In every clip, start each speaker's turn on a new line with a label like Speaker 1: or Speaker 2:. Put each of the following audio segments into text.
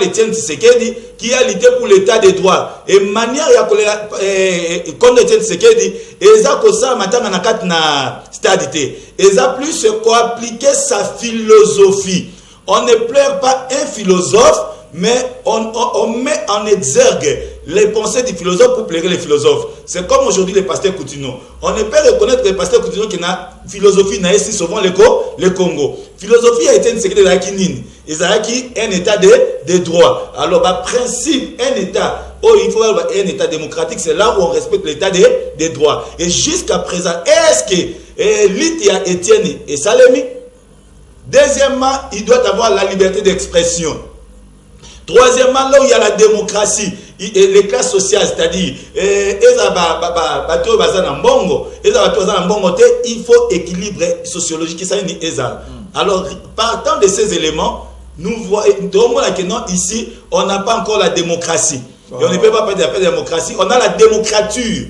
Speaker 1: général Étienne Tshisekedi qui a lutté pour l'état des droits. Et manière contre Étienne Tshisekedi, ils ont ça maintenant na kat na stadité. Ils ont plus quoi appliquer sa philosophie. On ne pleure pas un philosophe, mais on met en exergue les pensées du philosophe pour plairer les philosophes. C'est comme aujourd'hui les pasteurs Coutinho. On ne peut reconnaître les pasteurs Coutinho qui n'a philosophie n'a ici souvent le Congo. Philosophie a été une sécurité de la Kinine. Ils ont acquis un état de droit. Alors, par principe, un état, il faut avoir un état démocratique, c'est là où on respecte l'état des droits. Et jusqu'à présent, est-ce que l'Itia Etienne et Salemi? Deuxièmement, il doit avoir la liberté d'expression. Troisièmement, là où il y a la démocratie, et les classes sociales, c'est-à-dire, il faut équilibre sociologique. Alors, partant de ces éléments, nous voyons que non, ici, on n'a pas encore la démocratie. Et on ne peut pas parler de la démocratie. On a la démocrature.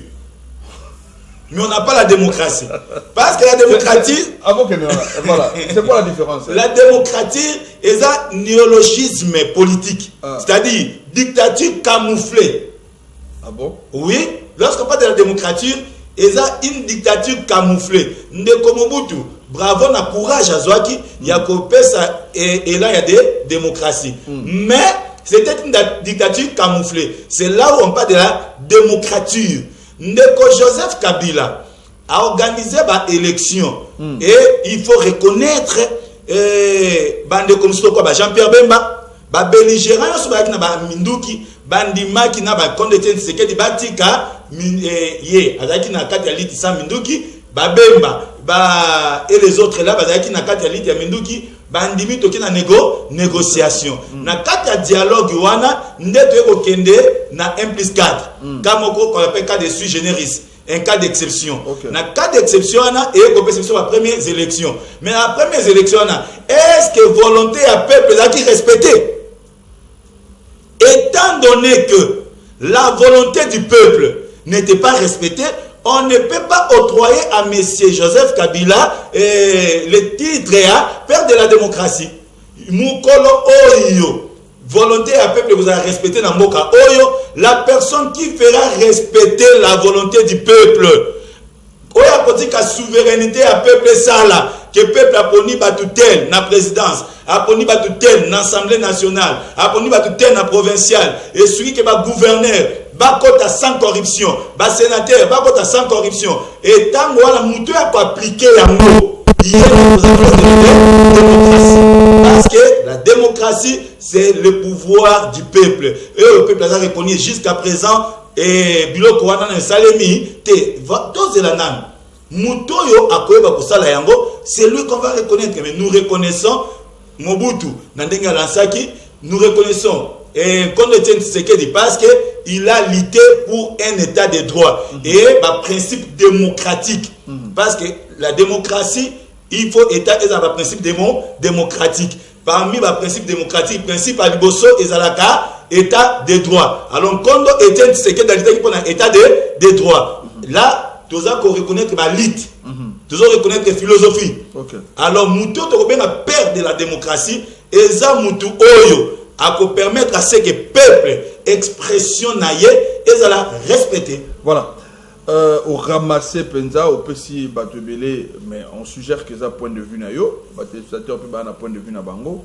Speaker 1: Mais on n'a pas la démocratie. Parce que la démocratie...
Speaker 2: Voilà. C'est quoi la différence?
Speaker 1: La démocratie est un néologisme politique. C'est-à-dire dictature camouflée.
Speaker 2: Ah bon?
Speaker 1: Oui. Lorsqu'on parle de la démocrature, il y a une dictature camouflée. Ndeko Mobutu, bravo, na courage à Zouaki, il y a ça et là il y a des démocraties. Mais c'était une dictature camouflée. C'est là où on parle de la démocrature. Ndeko Joseph Kabila a organisé une élection et il faut reconnaître Jean-Pierre Bemba, belligérant Minduki, Bandimaki na Etienne Tshisekedi batika ye azaki na kati ya liti sa Minduki, Bemba et les autres là bazaki na kati ya liti ya Minduki, bandimi toki na négociation. Na kati ya dialogue wana ndeto eko kende na 1+4. Kamoko qu'on appelle cas de sui generis, un cas d'exception. Na cas d'exception wana et ko perception la première élection. Mais la première élection wana, est-ce que volonté à peuple là qui respecté? Étant donné que la volonté du peuple n'était pas respectée, on ne peut pas octroyer à M. Joseph Kabila le titre à père de la démocratie. Mukolo Oyo, volonté à peuple vous a respecté dans Moka Oyo, la personne qui fera respecter la volonté du peuple. Oya koti ka souveraineté à peuple ça là, que peuple a poni batoutel na présidence, a poni batoutel na assemblée nationale, a poni batoutel na provinciale, et celui qui va gouverneur, bakota sans corruption, ba sénateur, bakota sans corruption, et tant voilà moutou a pas appliqué la mot, il y a la démocratie. Parce que la démocratie, c'est le pouvoir du peuple. Et le peuple a reconnu jusqu'à présent, et biloko wana na Salemi te tous de la nam mutoyo akoyeba kusala yango, c'est lui qu'on va reconnaître. Mais nous reconnaissons Mobutu Nandenga Lansaki, nous reconnaissons Kone Etienne Tshisekedi parce que il a lutté pour un état de droit et un principe démocratique. Parce que la démocratie, il faut état et un principe démocratique. Parmi les principes démocratiques, principe à Liboso et Zalaka, état de droit. Alors, quand Etienne Tshisekedi dans l'état qui prend un état de droit, là, tu as reconnaître la lutte, tu as reconnaître la philosophie. Alors, Moutou, tu as perdre de la démocratie, et ça, Moutou Oyo, a permettre à ce que le peuple expression naïe et ça la respecter.
Speaker 2: Voilà. Au ramasser Penza, au petit Batubele, mais on suggère que ça point de vue naïo, Batubele peut avoir un point de vue na bango.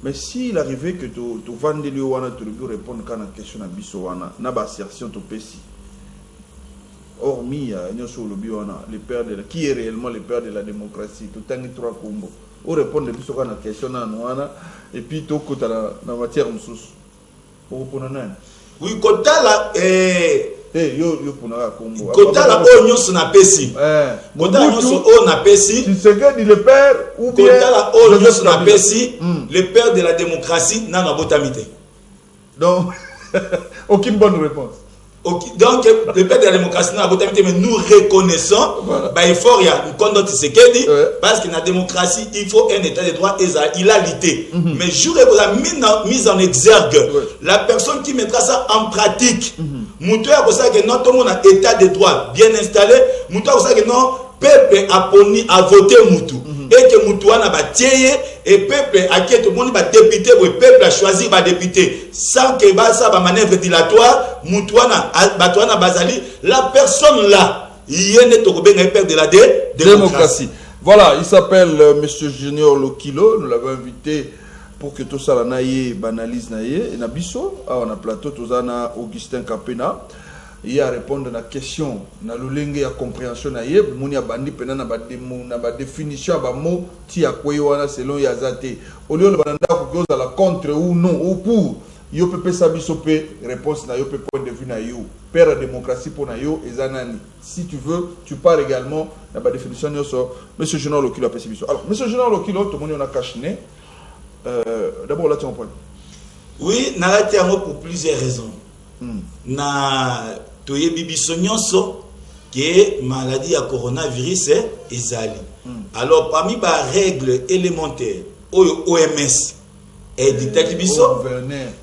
Speaker 2: Mais s'il arrivait que tu vendes le wana, tu peux répondre quand la question à Bissowana, n'a pas assertion tu peux si. Hormis le père de la, qui est réellement le père de la démocratie, tout un trois combos. Ou répondre à la question à Noana, et puis tout côté la matière moussous. Pour répondre à
Speaker 1: oui, kota la
Speaker 2: yo punara Congo.
Speaker 1: Kota la onyo na pesi. Kota la onyo na pesi.
Speaker 2: Tu sais que le père ou bien
Speaker 1: kota la onyo na pesi, le père de la démocratie n'a pas botamité.
Speaker 2: Donc aucune bonne réponse.
Speaker 1: Donc, le père de la démocratie n'a pas botamité, mais nous reconnaissons, il faut y a une conduite Tshisekedi, parce que dans la démocratie, il faut un état de droit et il a lutté. Mais jour et vous avez mis en exergue la personne qui mettra ça en pratique. Moutou a que notre monde a état de droit bien installé. Moutou a que non, peuple a voté Moutou. et que Moutouana va tirer et peuple a qui tout le monde va député ou peuple a choisi va député sans que ça va manœuvre dilatoire Moutouana Batouana Bazali la personne là il y a un père de la démocratie.
Speaker 2: Voilà, il s'appelle Monsieur Junior Lokilo, nous l'avons invité pour que tout ça naïe banalise naïe et nabiso on a plateau tout ça na Augustin Kapena. Il y a répondre à la question na lolenge ya compréhension naïe moni ya bandi pena na ba définition ba mot ti ya wana selon ya zate au lieu de banda ko la contre ou non ou pour yo pepe sabiso pe réponse na yo pe point de vue na yo père la démocratie pour na yo ezanani si tu veux tu parles également na ba définition yo so monsieur Junior Lokilo a biso. Alors monsieur Junior Lokilo tout le monde on a caché d'abord là tu comprends.
Speaker 1: Oui na la tiamo pour plusieurs raisons. Na toye bibiso nyonso que maladie à coronavirus ezali. Alors parmi les règles élémentaires OMS et dictat biso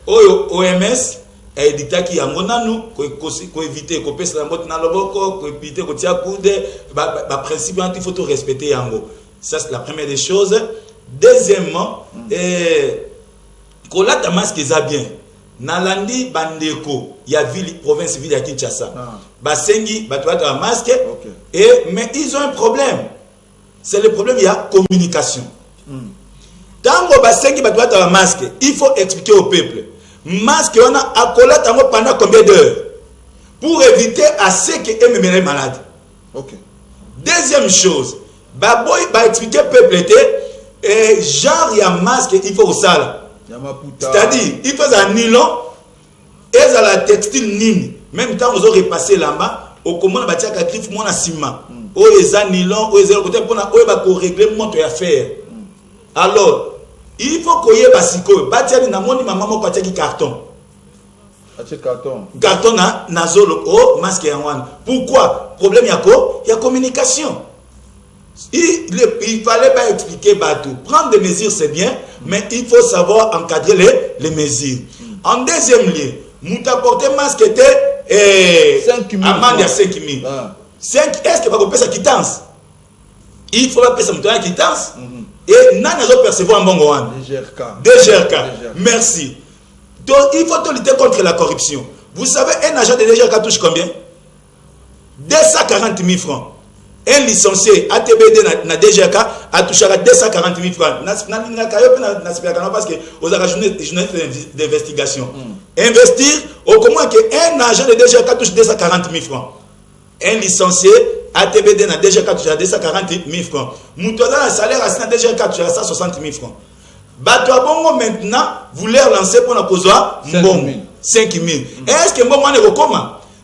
Speaker 1: OMS et dictat qui a monanu ko éviter ko pesa na mot na loboko ko éviter ko tia coude ba principe il faut tout respecter yango. Ça c'est la première des choses. Deuxièmement ko la masque ça bien. Nalandi bandeko ya ville province ville ya Kinshasa basengi batwata masque et mais ils ont un problème c'est le problème il y a communication tango basengi batwata masque il faut expliquer au peuple masque on a akola tango pendant combien d'heures pour éviter à ce que MMR malade. Deuxième chose baboy ba expliquer peuple et genre il y a masque il faut au salle. C'est-à-dire, il faut un nylon et la textile nini. Même temps, vous aurez passé là-bas, au comment on va dire qu'à griffe mon ciment. Oh, les nylon, oh, les côté pour régler mon affaire. Alors, il faut qu'il y ait basico. Batiali na moni maman mo kwataki carton. Carton na zolo oh masque en one. Pourquoi? Problème il y a communication. Il fallait pas expliquer tout. Prendre des mesures c'est bien, mais il faut savoir encadrer les mesures. En deuxième lieu, nous apporter masque était
Speaker 2: 5 000
Speaker 1: amende à 5 000. 5 est-ce que pas ça quittance? Il faut pas payer ça quittance. Et n'a pas percevoir un bon gohan. DGRK. Merci. Donc il faut lutter contre la corruption. Vous savez un agent de DGRK touche combien? 240 000 francs. Un licencié ATBD na DGK a touché à 240 000 francs. Parce que vous avez une journée d'investigation. Investir, au comment qu'un agent de DGK touche 240 000 francs. Un licencié ATBD na DGK touche à 240 000 francs. Moutoda la salaire à DGK touche à 160 000 francs. Batouabongo maintenant, vous leur lancez pour la cause 5 000. Est-ce que moi,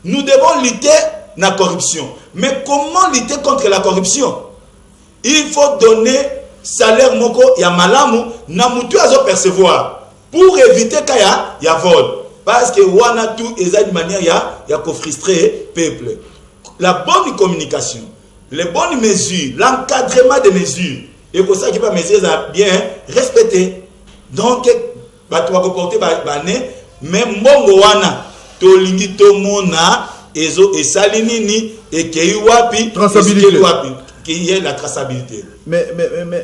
Speaker 1: nous devons lutter la corruption. Mais comment lutter contre la corruption? Il faut donner salaire moko ya malamu na mutu azo percevoir pour éviter qu'il y a vol. Parce que wana tout eza de manière ya ko frustrer peuple. La bonne communication, les bonnes mesures, l'encadrement des mesures et pour ça qui va mesures bien respecter. Donc bato va comporter bané même mbongo wana to lingi to mona ezo et salinini et qu'il y ait la traçabilité.
Speaker 2: Mais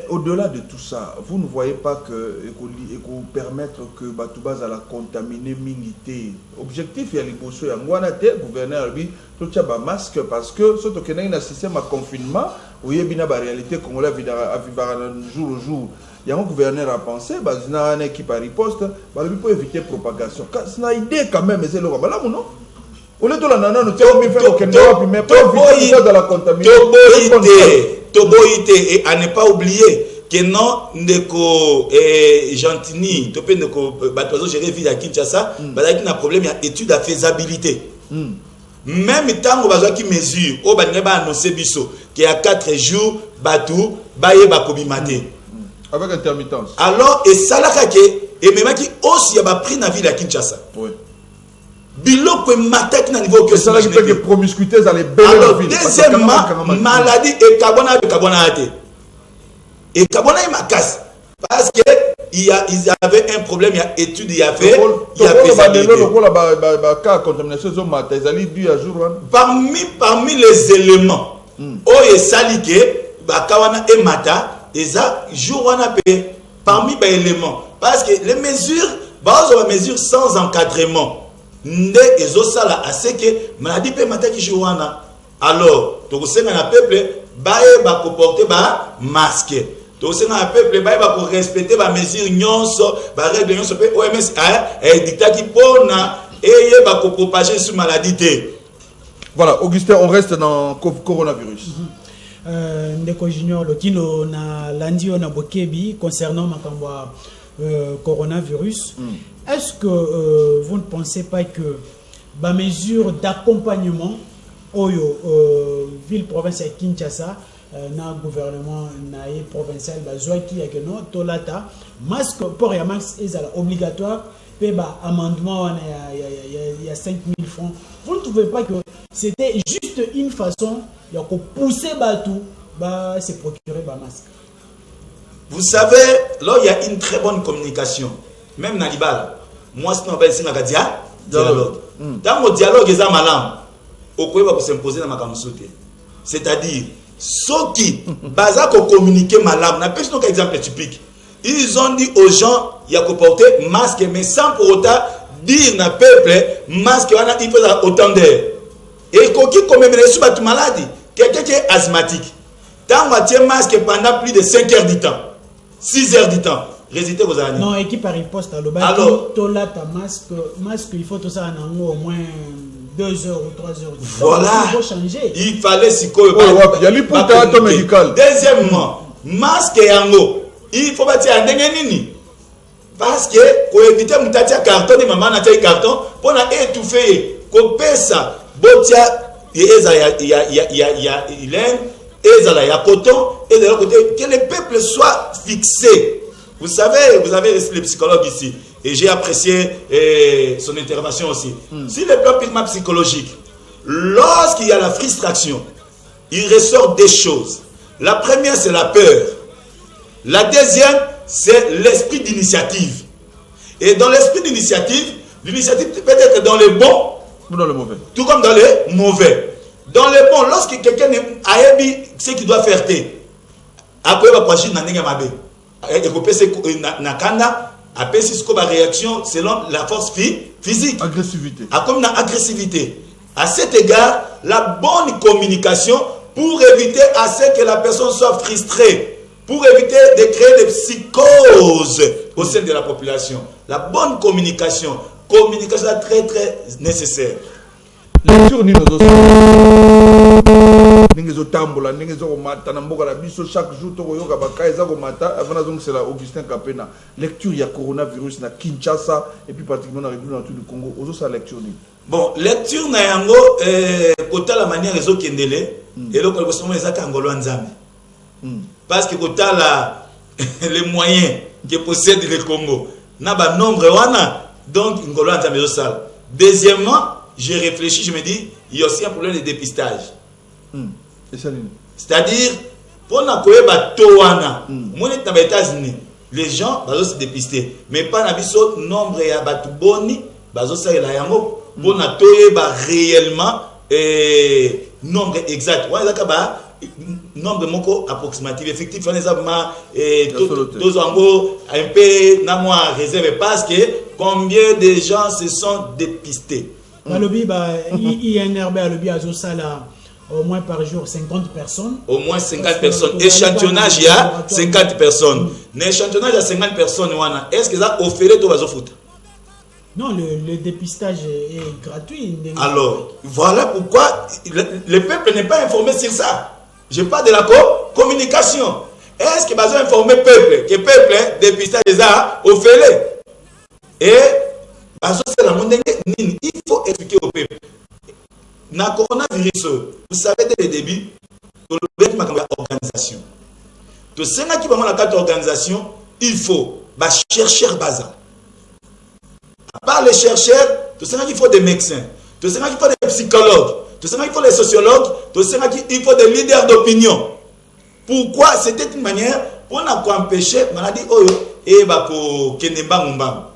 Speaker 2: au-delà de tout ça, vous ne voyez pas que permettre que Batoubaz à la contaminer milité. Objectif il y a l'imposso ya ngwanate gouverneur lui tout ça ba masque parce que surtout qu'il y a un système à confinement où il y a bien la réalité congolaise à vivre jour au jour. Il y a un gouverneur à penser, il y a une équipe à riposte, pour éviter propagation. C'est une idée quand même, mais c'est le roi. Là, non? Au lieu de la nana, nous avons fait aucun droit, mais pas éviter de la contamination.
Speaker 1: Toboïté, et à ne pas oublier que non, Ndeko Gentini, Topé Ndeko Batozo, j'ai revu à Kinshasa, il y a un problème, il y a étude à faisabilité. Même tant qu'on va qui mesure, on va annoncer biso, qu'il y a 4 jours, Batou, Baye Bakobimate.
Speaker 2: Avec intermittence.
Speaker 1: Alors, et ça là, et même qui aussi a pris la ville à Kinshasa.
Speaker 2: Oui.
Speaker 1: Biloko matek na niveau que
Speaker 2: ça là qui fait que promiscuité dans les belles villes.
Speaker 1: Deuxièmement, maladie et carbone ate. Et carbone est ma casse. Parce que ils avaient un problème, il y a étude, il y a fait, il y a faisabilité. Parmi les éléments, oye salike, bakawana et mata, et ça jour on a payé parmi les éléments parce que les mesures mesures sans encadrement nde ezosala assez que maladie pe mataki jour wana alors to kosenga na peuple bae ba comporter ba masque to kosenga na peuple bae ba ko respecter ba mesures nyonso ba règle nyonso pe OMS a dictaki pona et ba ko propager sur maladie té.
Speaker 2: Voilà, Augustin, on reste dans coronavirus.
Speaker 3: Ndeko Junior Lokino na lundi on a bokebi concernant makamba coronavirus. Est-ce que vous ne pensez pas que la mesure d'accompagnement oyo ville province à Kinshasa na gouvernement na provincial bazwa ki ya keno tolata masque pour ya max ezala obligatoire pe ba amendement il y a 5 000 francs. Vous ne trouvez pas que c'était juste une façon de pousser Batou à se procurer un masque?
Speaker 1: Vous savez, là il y a une très bonne communication. Même dans l'Ibal, moi c'est un dialogue. Dans le dialogue, ils ont malin. Au quoi va s'imposer dans ma camusauté. C'est-à-dire, ceux qui basent communiquer malin, n'a pas un exemple typique. Ils ont dit aux gens, il y a qu'à porter masque, mais sans pour autant dire na peuple masque il faut autant d'air. Et qui comme sur une maladie, quelqu'un qui est asthmatique, tant on masque pendant plus de 5 heures du temps, 6 heures du temps, résultat vous avez.
Speaker 3: Non, équipe par riposte à l'objet. Alors, tola ta masque, il faut tout ça en au moins 2 heures ou 3 heures.
Speaker 1: Voilà.
Speaker 3: Il faut changer.
Speaker 1: Il fallait s'y coller.
Speaker 2: Il y a l'hypothèse médicale.
Speaker 1: Deuxièmement, masque et ango, il faut bâtir un nini. Parce que pour éviter mutatia carton et maman na tia carton pour na étouffer ko pesa botia eza ya coton et de l'autre côté que le peuple soit fixé. Vous savez, vous avez les psychologues ici et j'ai apprécié son intervention aussi. Sur le plan purement psychologique, lorsqu'il y a la frustration, il ressort des choses. La première c'est la peur. La deuxième c'est l'esprit d'initiative. Et dans l'esprit d'initiative, l'initiative peut être dans le bon
Speaker 2: ou dans le mauvais.
Speaker 1: Tout comme dans le mauvais. Dans le bon, lorsque quelqu'un a dit ce qu'il doit faire, après il va passer dans le et couper na kanda, après c'est une réaction selon la force physique.
Speaker 2: Agressivité.
Speaker 1: Comme une agressivité. À cet égard, la bonne communication pour éviter à ce que la personne soit frustrée. Pour éviter de créer des psychoses au sein de la population. La bonne communication. Communication est très très nécessaire.
Speaker 2: Lecture ni nos ningezo tambola ningezo mata na mboka la biso chaque jour to yoka bakaisa ko mata avant donc c'est la Augustin Kapena lecture il y a coronavirus na Kinshasa et puis pratiquement dans le tout du Congo ozo sa lecture ni
Speaker 1: bon lecture na yango kota la manière rezo kendele et donc le somo ezaka ngolo nzambe. Parce que quand les moyens que possède le Congo, n'a pas nombre wana, donc ngolo nzambe zo sala. Deuxièmement, j'ai réfléchi, je me dis, il y a aussi un problème de dépistage. C'est-à-dire, pour na koyeba to wana, mon est dans les États-Unis, les gens bazo se dépister, mais pas na biso nombre ya batu boni bazo sa la yango pour na toyeba réellement nombre exact. Wa zaka ba nombre moko approximatif effectif on les a tous en gros un peu na moi réservé parce que combien de gens se sont dépistés.
Speaker 3: Balobi ba INRB alobi azo sala au moins par jour 50 personnes.
Speaker 1: Au moins 50 personnes. Échantillonnage il y a 50 personnes. L'échantillonnage à 50 personnes est-ce que ça offert to bazo foot?
Speaker 3: Non, le dépistage est gratuit.
Speaker 1: Alors, voilà pourquoi le peuple n'est pas informé sur ça. Je parle de la communication. Est-ce que vous informer le peuple que le peuple dépistage les a offert? Et il faut expliquer au peuple. Dans le coronavirus, vous savez dès le début, il y a une organisation. Tout ce qui va dans la organisation, il faut chercher bazar. À part les chercheurs, tout ce qu'il faut des médecins, tout ce qu'il faut des psychologues, tout ce qu'il faut des sociologues, tout ce qu'il faut des leaders d'opinion. Pourquoi? C'était une manière pour empêcher la maladie et pour Kenemba.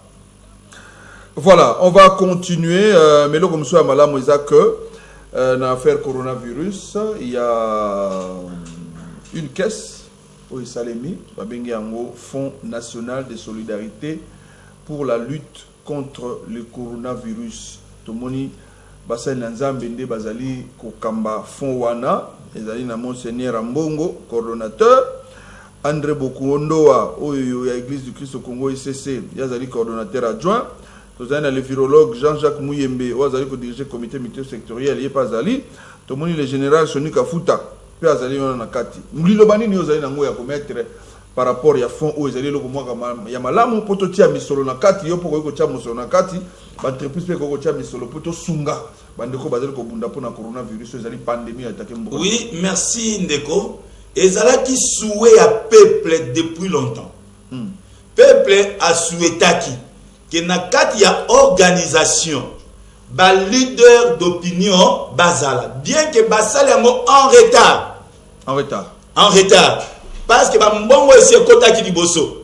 Speaker 2: Voilà, on va continuer. Mais là, comme ça, Madame Isaac, dans l'affaire coronavirus, il y a une caisse oyo esalemi babengi yango Fonds national de solidarité pour la lutte contre le coronavirus. Tomoni basali na nzambe nde bazali kokamba fond wana ezali na Monseigneur Ambongo coordonnateur, André Bokuondoa oyo ya Église du Christ au Congo ICC yazali coordonnateur adjoint, tozali na le virologue Jean-Jacques Mouyembe oyo azali ko diriger comité multisectoriel ye pazali, tomoni le général Soni Kafuta pe azali wana na kati mlilo banini oyo azali nango ya komettre par rapport ya fond oyo ezali loko mwaka ya malamu poto tia misolo na kati yo poko ko tia misolo na kati ba entreprise pe ko tia misolo poto sunga bandeko bazali ko bunda pona coronavirus ezali pandémie attaqué mboka.
Speaker 1: Oui, merci Ndeko. Ezala qui souhait à peuple depuis longtemps. Peuple a souhaité que na kati ya organisation ba leader d'opinion bazala bien que basali yango en retard parce que ba mbongo esi kota ki liboso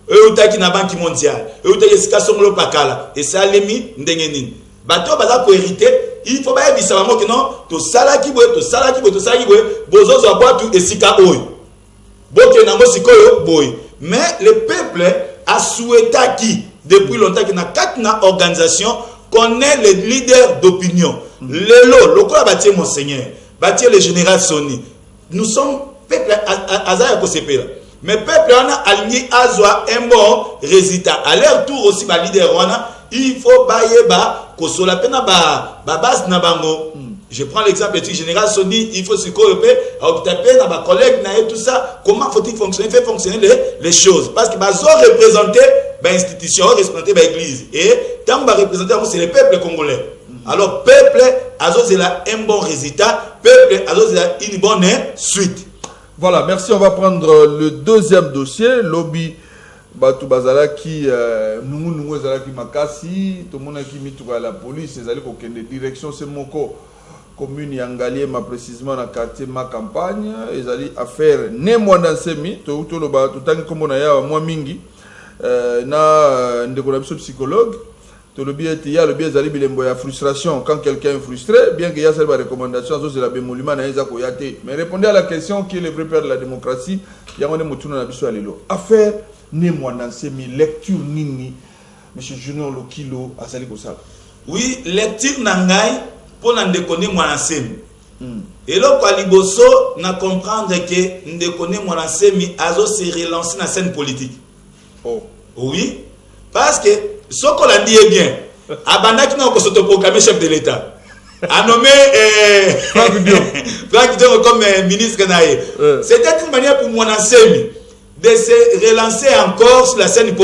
Speaker 1: eutaki na banque mondiale eutaki sika songolo pakala et ça lemi ndenge nini bato baza ko hériter il faut ba yebisa bango que non to salaki boye bozozo abatu esika oyo boke nango sikoyo boye mais le peuple a souhaité qui depuis longtemps que na katna organisation connaît les leaders d'opinion lelo lokola batie monseigneur batie le général Soni nous sommes peuple azaya ko sepela mais peuple wana aligné azwa un bon résultat à leur tour aussi ba leader wana il faut bayeba ko sola pena ba base na bango. Je prends l'exemple du général Soni, il faut se coopérer avec ma collègue et tout ça. Comment faut-il fonctionner? Faire fonctionner les choses. Parce que ils ont représenté l'institution, représenté l'église. Et tant que représenter, c'est le peuple congolais. Alors, peuple, c'est un bon résultat. Peuple, c'est une bonne suite.
Speaker 2: Voilà, merci. On va prendre le deuxième dossier. Lobby Batu Bazala qui nous Zala qui makasi, tout le monde qui mit la police, les allés aucune direction, c'est Moko. Commune Yangalie ma précisément dans quartier ma campagne ils allaient affaire né moi dans semi tout le bas tout temps comme on a ya moi mingi na ndeko na biso psychologue to le bien il y a le bien zali bilembo ya frustration quand quelqu'un est frustré bien qu'il y a cette recommandation zo la bémolima na eza ko yate mais répondez à la question qui est le vrai père de la démocratie ya ngone mutuna na biso alelo affaire né moi dans semi lecture nini monsieur Junior Lokilo azali ko sala.
Speaker 1: Oui, lecture nangai pour ndekone mwanasemi eloko aliboso na comprendre que ndekone mwanasemi azo se relancer na scène politique.
Speaker 2: Oh
Speaker 1: oui, parce que ce qu'on a dit est bien abandaki na ko s'autoproclamer chef de l'état a nommé Franck Dion comme ministre naé. C'était une manière pour mwanasemi de se relancer encore sur la scène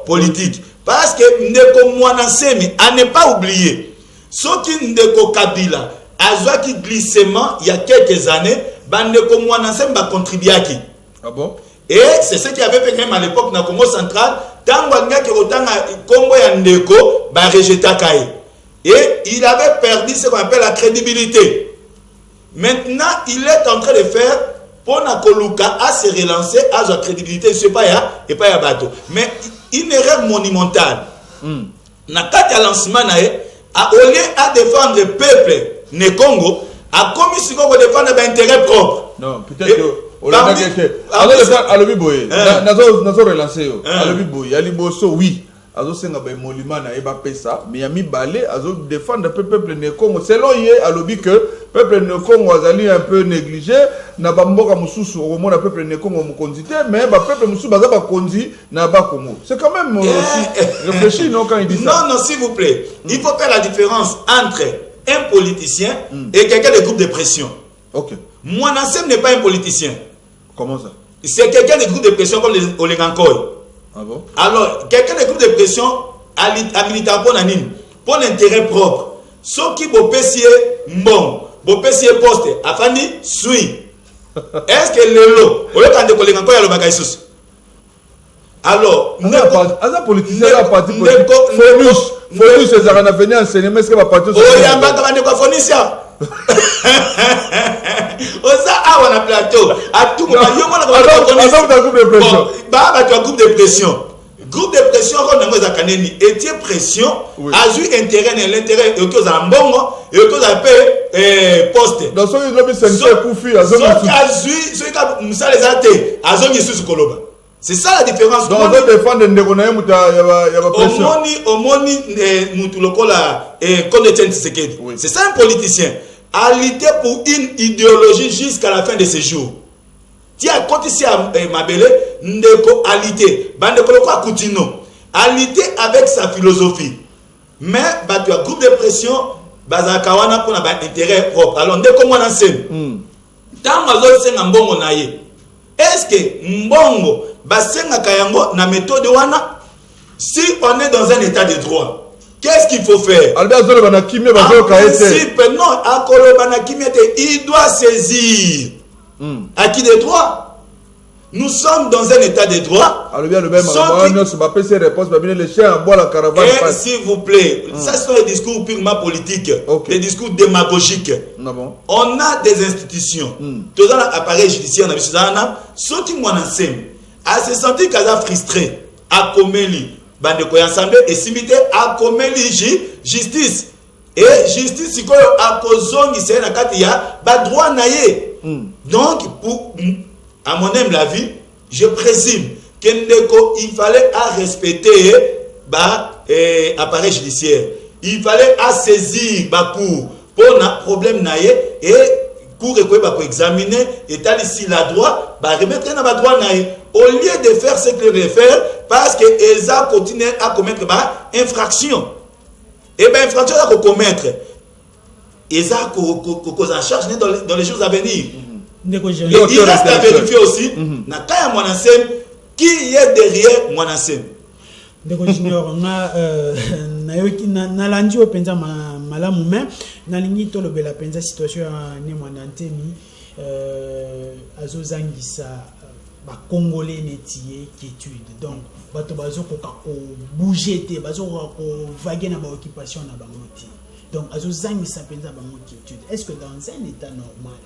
Speaker 1: politique parce que ndeko mwanasemi à ne pas oublier ce qui ndeko Kabila a qui glissement il y a quelques années, bandeko mwanasem ba contribuaki.
Speaker 2: Ah bon?
Speaker 1: Et c'est ce qui avait fait même à l'époque dans le Congo central, tango nga ki otanga Congo ya ndeko ba rejeta kai. Et il avait perdu ce qu'on appelle la crédibilité. Maintenant, il est en train de faire pour na koluka à se relancer à sa crédibilité, c'est pas ya et pas ya bateau. Mais une erreur monumentale. Na kati ya lancement na au lieu à défendre le peuple ne Congo, a commis ce qu'on défendre l'intérêt propre.
Speaker 2: Non, peut-être que nazo relancer yo. Alobi boye, aliboso oui. Azo senga ba molima na eba pesa, mais yami balé azo défendre le peuple ne Congo. Selon yé alobi que peuple ne Congo azali un peu négligé, na ba mboka mususu au moins le peuple ne Congo mu konzité, mais ba peuple mususu baza ba konzi na ba Congo. C'est quand même aussi réfléchi non quand il dit ça.
Speaker 1: Non, s'il vous plaît. Il faut faire la différence entre un politicien et quelqu'un de groupe de pression.
Speaker 2: OK.
Speaker 1: Mwanasem n'est pas un politicien.
Speaker 2: Comment ça?
Speaker 1: C'est quelqu'un de groupe de pression comme les Olengankoy.
Speaker 2: Ah bon?
Speaker 1: Alors, quelqu'un de groupe de pression a milité pour l'intérêt propre. Ceux qui vont payer bon, vont payer poste, afin suit. Est-ce que le lot, au lieu de Olengankoy, il y a le bagage sous. Alors,
Speaker 2: on a politicien la partie politique. Fonus, c'est ça qu'on a venu enseigner, mais est-ce que va partir?
Speaker 1: Oh, il y a un bagage de Fonus. Osa awa na plateau à tout moment yo mona groupe de pression. Groupe de pression on a ngoza kaneni et pression a eu intérêt dans l'intérêt et que za mbongo et que za paix poste.
Speaker 2: Dans son lobby, c'est un coup fil.
Speaker 1: C'est ça la différence.
Speaker 2: Donc, on doit défendre des Ndeko na ye, il y a pas pression.
Speaker 1: Omoni Mutulokola c'est ça un politicien. A lutté pour une idéologie jusqu'à la fin de ses jours. Tia quand ici à Mabele, Ndeko a lutté. Bandeko Loko Koutino a lutté avec sa philosophie. Mais tu as groupe de pression, Bazakawana pour un intérêt propre. Alors Ndeko Mwana Sem. Tant que c'est mbongo na ye. Est-ce que mbongo basenga kayango na méthode wana? Si on est dans un état de droit, qu'est-ce qu'il faut faire? En principe, non, il doit saisir acquis des droits. Nous sommes dans un état de droit. Et s'il vous plaît, ça c'est un discours purement politique, des discours démagogiques. On a des institutions. Tout dans l'appareil judiciaire, ceux qui m'ont enseigné, à se sentir frustré, à Komeli, bandeko ensemble et simité à Komeli justice. Et justice, c'est quoi à Kozongi, c'est un katia, droit naïe. Donc, pour, à mon aime la vie, je présume qu'il fallait à respecter l'appareil judiciaire. Il fallait à saisir cour pour un problème naïe et cour et examiner et ici la droit, remettre un droit naïe. Au lieu de faire ce qu'ils veulent faire, parce qu'ils ont continué à commettre infraction. Et bien, infraction à commettre. Ils ont en charge dans les jours à venir. Et il reste à vérifier aussi qui est derrière Mwanasem.
Speaker 3: Ndeko Junior, na landi o penza malamu mais na lingi to lobela penza situation ne Mwanantemi azozangisa ba congolais netier quiétude. Donc bato bazo ko bouger te bazo ko vaguer na ba occupation na bangoti. Donc azozangisa penza ba quiétude. Est-ce que dans un état normal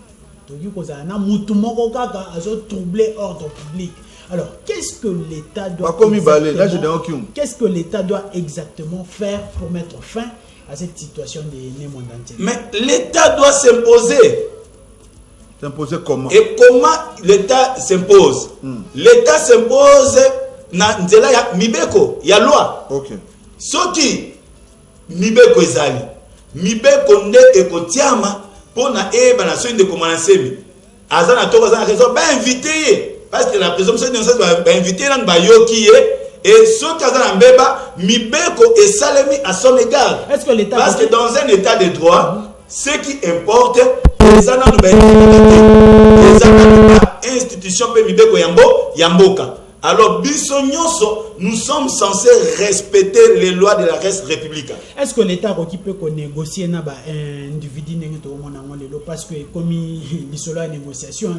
Speaker 3: toki ko za na mutu moko kaka azo troubler ordre public? Alors, qu'est-ce que l'État doit qu'est-ce que l'État doit exactement faire pour mettre fin à cette situation de Némondanté?
Speaker 1: Mais l'État doit s'imposer.
Speaker 2: S'imposer comment?
Speaker 1: Et comment l'État s'impose? L'État s'impose na nzela ya mibeko, ya loi.
Speaker 2: OK.
Speaker 1: Soki mibeko ezali, mibeko nde ekotiama pona na so de Mwanasemi. Azana to azana raison ba inviter. Parce que la présomption d'innocence va inviter l'un Bayoki et ceux qui ont un bébé, Mibeko et Salemi à son égard.
Speaker 3: Est-ce que l'État
Speaker 1: parce que dans un état de droit, ce qui importe, les institutions pe Mibeko Yamboka. Alors, nous sommes censés respecter les lois de la République.
Speaker 3: Est-ce que l'État peut négocier un individu parce que comme il y a une négociation,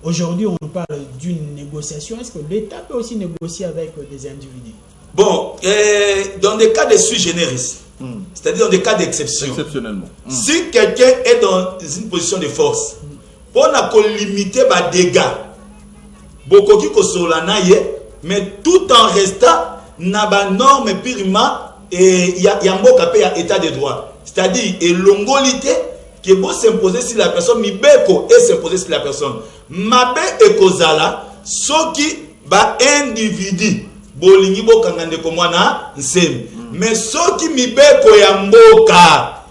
Speaker 3: aujourd'hui on parle d'une négociation. Est-ce que l'État peut aussi négocier avec des individus?
Speaker 1: Bon, dans des cas de sui generis, c'est-à-dire dans des cas d'exception,
Speaker 2: exceptionnellement,
Speaker 1: si quelqu'un est dans une position de force, pour limiter les dégâts, beaucoup qui mais tout en restant dans la norme purement et il y a un état de droit. C'est-à-dire, et l'ongolité qui est beau s'imposer sur la personne, mibeko et s'imposer sur la personne. Mabe et kozala, ce qui va individu, bolingi bo kangande komwana nsemi. Mais ce qui mibeko yamboka,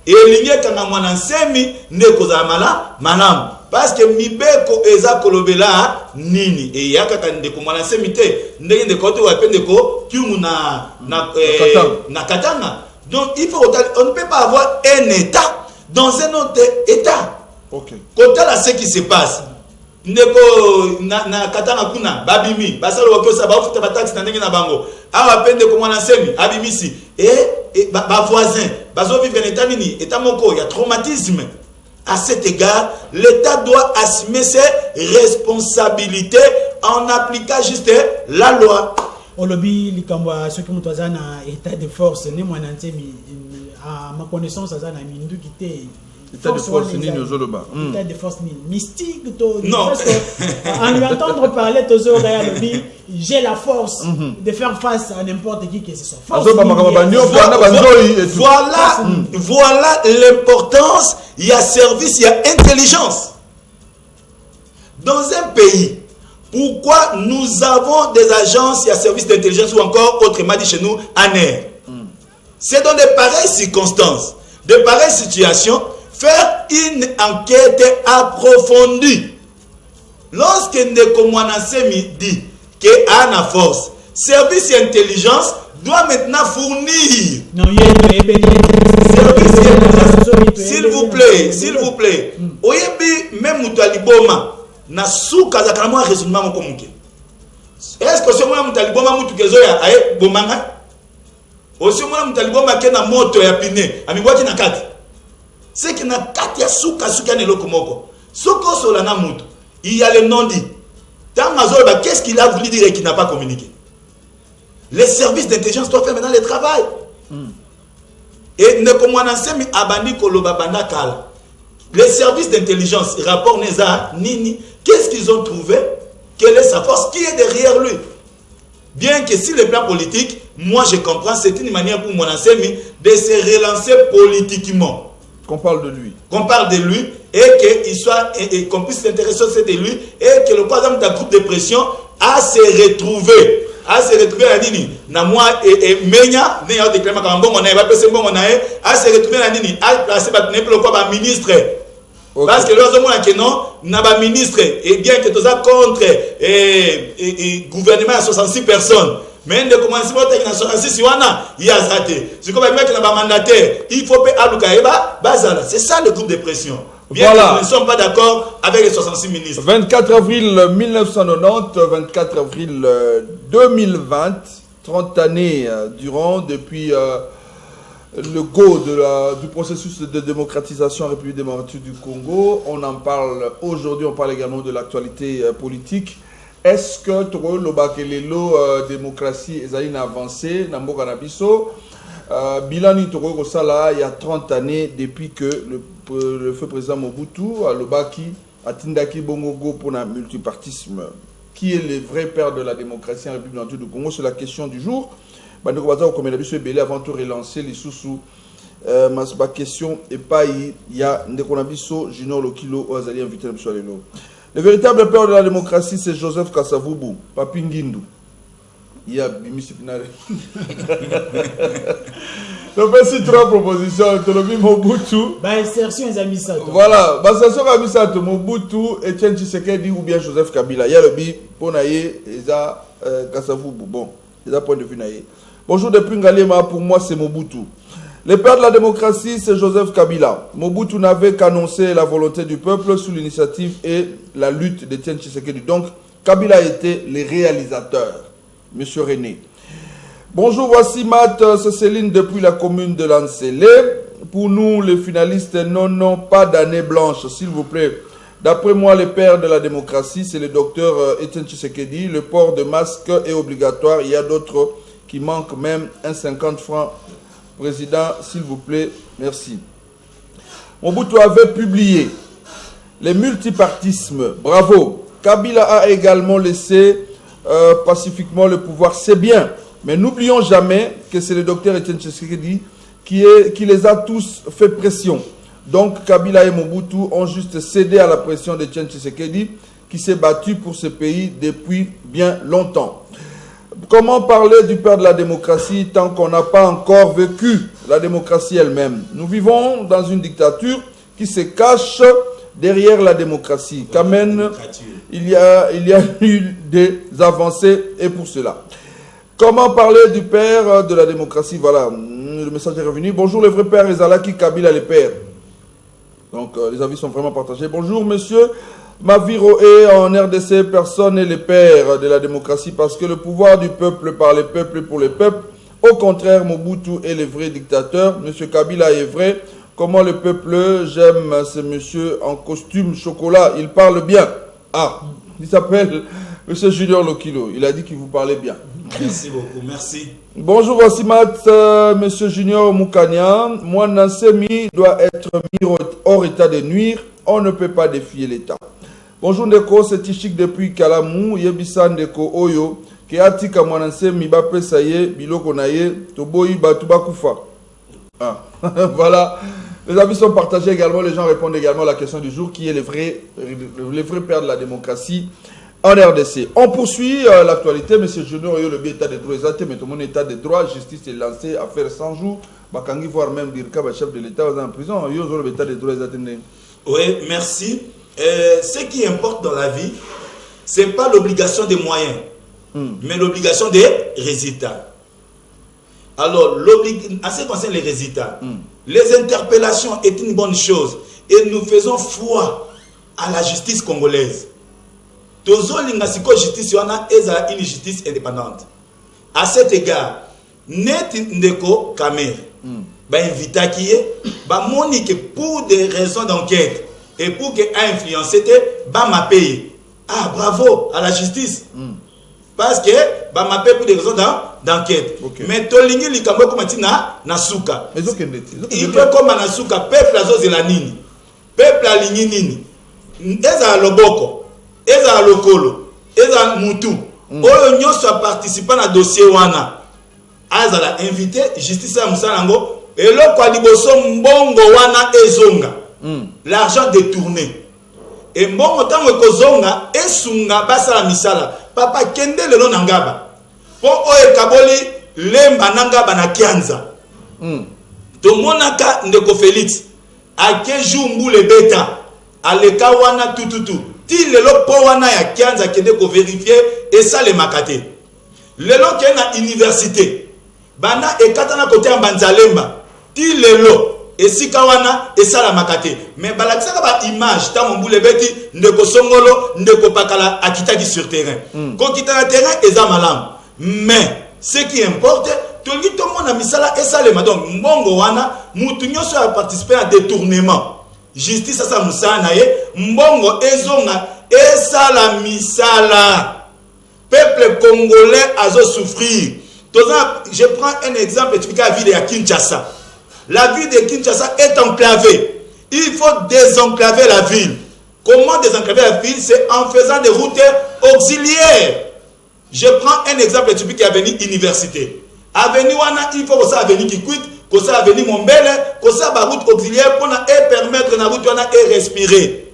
Speaker 1: et l'ingé kanga mwana nsemi, ne kozala mala, manam. Parce que mibeko eza kolobela nini et yaka kande komwana nsemi te, ndenge de kote wa pendeko kiumu na katanga. Donc il faut on ne peut pas avoir un état dans un autre état.
Speaker 2: OK.
Speaker 1: Quand là ce qui se passe, ndeko na katanga kuna babimi, basalo wakosa ba futa ba taxi na ndenge na bango. Awa pende komwana nsemi abimisi et ba voisin, bazo vivre en état nini, état moko, il y a traumatisme. À cet égard, l'État doit assumer ses responsabilités en appliquant juste la loi.
Speaker 3: Olobi likamba ceux qui ont un état de force, à ma connaissance, à mindu qui
Speaker 2: État de force ni Nozoloba.
Speaker 3: État de force ni mystique.
Speaker 1: Non.
Speaker 3: En lui entendre parler, j'ai la force de faire face à n'importe qui que ce soit.
Speaker 1: Voilà l'importance. Il y a service, il y a intelligence. Dans un pays, pourquoi nous avons des agences, il y a service d'intelligence ou encore, autrement dit chez nous, ANER. C'est dans de pareilles circonstances, de pareilles situations, faire une enquête approfondie. Lorsque Ndeko Mwanasemi dit qu'Anna Force, service et intelligence doit maintenant fournir. S'il vous plaît. Oyebi même Moutaliboma na souka za kama raisonnement moko muke. Est-ce que ce moment Moutaliboma mutu kezo ya aye bomanga? Aussi mwana Moutaliboma ke na moto ya pine, amibwaki na kati. C'est que na kati ya souka ne lokomoko. Soko solana mutu. Il y a le non dit. Qu'est-ce qu'il a voulu dire et qu'il n'a pas communiqué? Les services d'intelligence doivent faire maintenant le travail. Et ne comme on enseigne abandi koloba banda kala. Les services d'intelligence, rapport Neza, Nini, qu'est-ce qu'ils ont trouvé? Quelle est sa force? Qui est derrière lui? Bien que si le plan politique, moi je comprends, c'est une manière pour mon enseigne de se relancer politiquement.
Speaker 2: Qu'on parle de lui.
Speaker 1: Qu'on parle de lui et qu'il soit, et qu'on puisse s'intéresser de lui et que le président d'un groupe de pression a se retrouver à Nini. Na moi et Menya, n'a déclaré comme bon on a pas passé bon on a se retrouver à Nini, a placé le quoi ministre. Parce que l'autre moment que non, n'a pas ministre et bien que tout ça contre et gouvernement à 66 personnes. Mais de commencer à faire 66 il y a raté. C'est comme un mec qui n'a pas mandataire. Il faut payer à Lukaïba, Bazala. C'est ça le groupe de pression. Bien voilà. Que nous ne sommes pas d'accord avec les 66 ministres.
Speaker 2: 24 avril 1990, 24 avril 2020, 30 années durant, depuis le go du processus de démocratisation en République démocratique du Congo. On en parle aujourd'hui, on parle également de l'actualité politique. Est-ce que le démocratie est une avancée dans le Canabiso? Bilani Toro Rosala, il y a 30 années depuis que le feu président Mobutu a Lobaki a Tindaki Bongogo pour un multipartisme. Qui est le vrai père de la démocratie en République du Congo? C'est la question du jour. Bandeko Baza comme il a vu belé avant de relancer les sous-sous. Ma question est pas il y a Ndekonabiso Junior Lokilo ou Azali invité à Lelo. Le véritable père de la démocratie, c'est Joseph Kasavubu, Papi Ngindu. Il y a Bimisi Pinare. Donc, voici trois propositions. Mobutu.
Speaker 3: Insertion et Amisato.
Speaker 2: Voilà. Insertion et Amisato, Mobutu, Etienne Tshisekedi ou bien Joseph Kabila. Il y a le bi, Ponaye, Eza Kasavubu. Bon, c'est un point de vue naïe. Bonjour depuis Ngalema, pour moi c'est Mobutu. Le père de la démocratie, c'est Joseph Kabila. Mobutu n'avait qu'annoncer la volonté du peuple sous l'initiative et la lutte d'Etienne Tshisekedi. Donc, Kabila était le réalisateur. Monsieur René. Bonjour, voici Matt, c'est Céline depuis la commune de Lancélé. Pour nous, les finalistes, non, pas d'année blanche, s'il vous plaît. D'après moi, le père de la démocratie, c'est le docteur Etienne Tshisekedi. Le port de masque est obligatoire. Il y a d'autres qui manquent même un 50 francs. Président, s'il vous plaît, merci. Mobutu avait publié les multipartismes. Bravo. Kabila a également laissé pacifiquement le pouvoir. C'est bien. Mais n'oublions jamais que c'est le docteur Etienne Tshisekedi qui les a tous fait pression. Donc Kabila et Mobutu ont juste cédé à la pression d'Etienne Tshisekedi qui s'est battu pour ce pays depuis bien longtemps. Comment parler du père de la démocratie tant qu'on n'a pas encore vécu la démocratie elle-même? Nous vivons dans une dictature qui se cache derrière la démocratie. Quand même, il y a eu des avancées et pour cela. Comment parler du père de la démocratie? Voilà, le message est revenu. Bonjour le vrai père Ezalaki Kabila le père. Donc les avis sont vraiment partagés. Bonjour monsieur. Maviro est en RDC, personne n'est le père de la démocratie parce que le pouvoir du peuple par le peuple et pour le peuple. Au contraire, Mobutu est le vrai dictateur. Monsieur Kabila est vrai. Comment le peuple, j'aime ce monsieur en costume chocolat. Il parle bien. Ah, il s'appelle monsieur Junior Lokilo. Il a dit qu'il vous parlait bien. crise.
Speaker 1: Merci beaucoup, merci.
Speaker 2: Bonjour Wassimat, Monsieur Junior Moukania. Moi, Nansemi doit être mis hors état de nuire. On ne peut pas défier l'État. Bonjour Ndeko, c'est Tichik depuis Kalamou. Yebisa Ndeko Oyo. Keatika Mwanansemi Bape Saye, Biloko Naye, Toboyi Batuba Koufa. Ah, voilà. Les avis sont partagés également. Les gens répondent également à la question du jour qui est les vrais pères de la démocratie en RDC. On poursuit l'actualité. Monsieur Junior, le bien état de droit exact, mais tout le monde état de droit, justice est lancée, affaire 100 jours. Bakangi, voire même dire que le chef de l'État est en prison. Le état de droit exact.
Speaker 1: Oui, merci. Ce qui importe dans la vie, ce n'est pas l'obligation des moyens, mais l'obligation des résultats. Alors, en ce qui concerne les résultats, les interpellations est une bonne chose et nous faisons foi à la justice congolaise. Tozo lingasiko justice wana eza une justice indépendante. À cet égard, net ndeko Kamer ba invita qui ba monique pour des raisons d'enquête et pour que a influencé ba ma paye. Ah bravo à la justice. Parce que ba ma paye pour des raisons d'enquête. Okay. Mais tolingi likambo comme tina na suka. Il peut comme na suka peuple azo la nini. Peuple alingi nini. Eza loboko. Eza lokolo, eza mutu, oyo nyoso a participé na dossier wana. Aza la invité justice ya musalango, eloko aliboso mbongo wana ezonga. L'argent détourné. Et mbongo tango kozonga esunga basala misala. Papa kende lelo nangaba. Po oyo kaboli lemba nangaba na kianza. Tomonaka ndeko Félix. Ake jumbu le beta. Aleka wana tututu. Ti lelo po wana ya kianza kende ko vérifier et ça les makate. Lelo ke na université. Bana ekata na côté ya Banzalemba. Ti lelo esika wana et ça la makate. Mais balakisaka ba image ta mbule beti ndeko songolo ndeko pakala akitaki sur terrain. Ko kitana terrain eza malam. Mais ce qui importe tolgi to mona misala et ça les donc mbongo wana mutu nyoso a participé à détournement. Justice à sa musana mbongo ezonga esala misala. Peuple congolais a souffrir. Je prends un exemple typique à la ville de Kinshasa. La ville de Kinshasa est enclavée. Il faut désenclaver la ville. Comment désenclaver la ville? C'est en faisant des routes auxiliaires. Je prends un exemple typique à l'avenue Université. Avenue Wana, il faut que ça avenue qui quitte. Que ça avenue Mombele, que ça ba route auxiliaire pour permettre la route et respirer.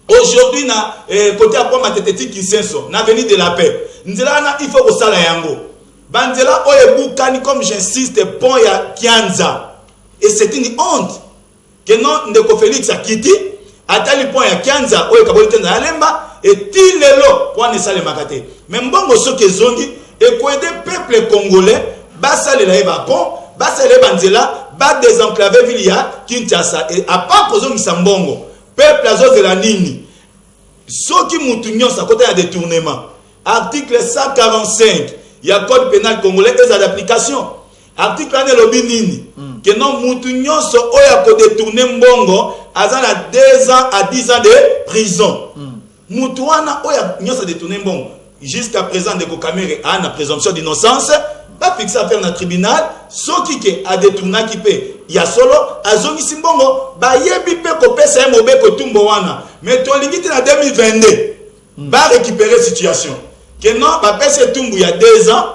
Speaker 1: Aujourd'hui na côté à quoi mateteti qui senso, na avenue de la paix. Nzela il faut que ça la yango. Banzela oyebukani comme j'insiste pont ya Kianza. Et c'est une honte que non ndeko Félix a quitté atali pont ya Kianza oyo kabolite na Lemba et tilelo pour ne sale makate. Mais mbongo soke zongi et ko aider peuple congolais ba sale la eba pont basa le banzela ba désenclaver ville ya Kinshasa et à part kozongi sambongo peuple azo de la nini soki mutu nyonso côté ya détournement article 145 ya code pénal congolais est d'application article ane lobi nini que non mutu nyonso oya ko détourner mbongo azana 2 ans à 10 ans de prison mutu wana oya nyonso détourner mbongo jusqu'à présent de Kokamere a na présomption d'innocence pas fixé à faire dans le tribunal, ce qui a détourné qui peut. Il y a solo, à Zongi Simbongo, bah yebi pe ko pesa mobe ko tumbo wana. Mais ton limite en 2022, bah récupérer situation. Que non, bah pesa tumbo il y a 2 ans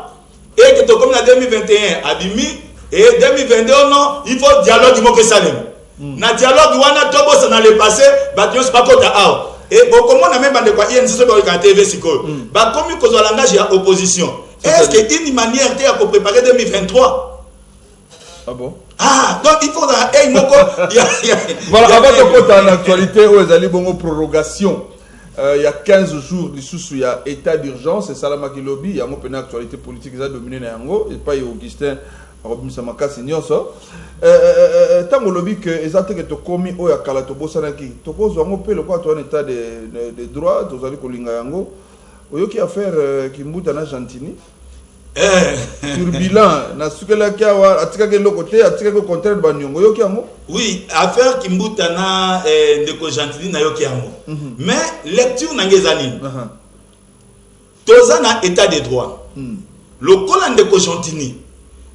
Speaker 1: et que to comme en 2021 abimi et 2022 non, il faut dialogue mo que salem. Na dialogue wana to boss na le passé, bah tu pas kota a. Et bon comment na même bande quoi INC so ba TV siko. Bah comme ko zo langage ya opposition. Est-ce qu'il y a une manière de préparer 2023?
Speaker 2: Ah bon?
Speaker 1: Ah, donc il faut dans un moko.
Speaker 2: Voilà, avant de côté en actualité, où ils bon prorogation. Il y a 15 jours, il y a état d'urgence, c'est Salama qui lobby, il y a une actualité politique qui a dominé Nango, et pas Augustin Robin Samaka Senior. Tant que lobby que exactement que tu commis au Yakalatobo Sanaki, tu poses un peu le quoi, tu as un état de droit, tu as dit que Yango. Oyoki affaire Kimbuta na Gentini. Sur bilan, na sukela kiawa atika ke lokote atika ke contraire banyongo yoki yango.
Speaker 1: Oui, affaire Kimbuta na ndeko Gentini na yoki yango. Mais lecture na ngezani. Toza na état de droit. le colan de Cogentini,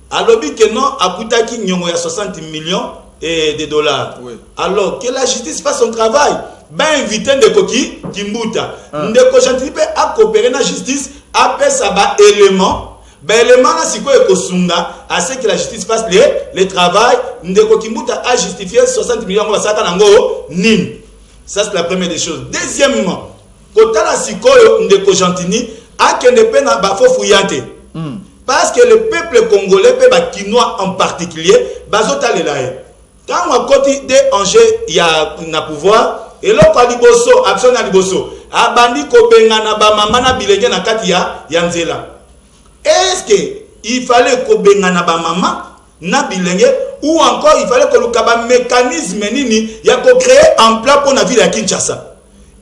Speaker 1: alors que non, a coûté nyongo ya 60 millions de dollars.
Speaker 2: Oui.
Speaker 1: Alors que la justice fasse son travail, ben inviter Ndeko Kimbuta. Ndeko Cogentini peut a coopérer na justice, après ça ba élément, ben élément là c'est quoi ekosunga, à ce que la justice fasse le travail. Ndeko Kimbuta a justifié 60 millions de dollars nin. Ça c'est la première des choses. Deuxièmement, quand la sikoyo Ndeko Cogentini a kende pe na ba fo fuyante. Parce que le peuple congolais, le peuple quinois en particulier, bazota le laé. Quand on a côté des enjeux, il y a un pouvoir, et là, quand liboso, action na liboso, abandi ko bengana ba mama na bilenge na kati ya nzela. Est-ce que il fallait ko bengana ba mama na bilenge, ou encore il fallait que le kaba mécanisme nini ya ko créer en plan pour la ville à Kinshasa.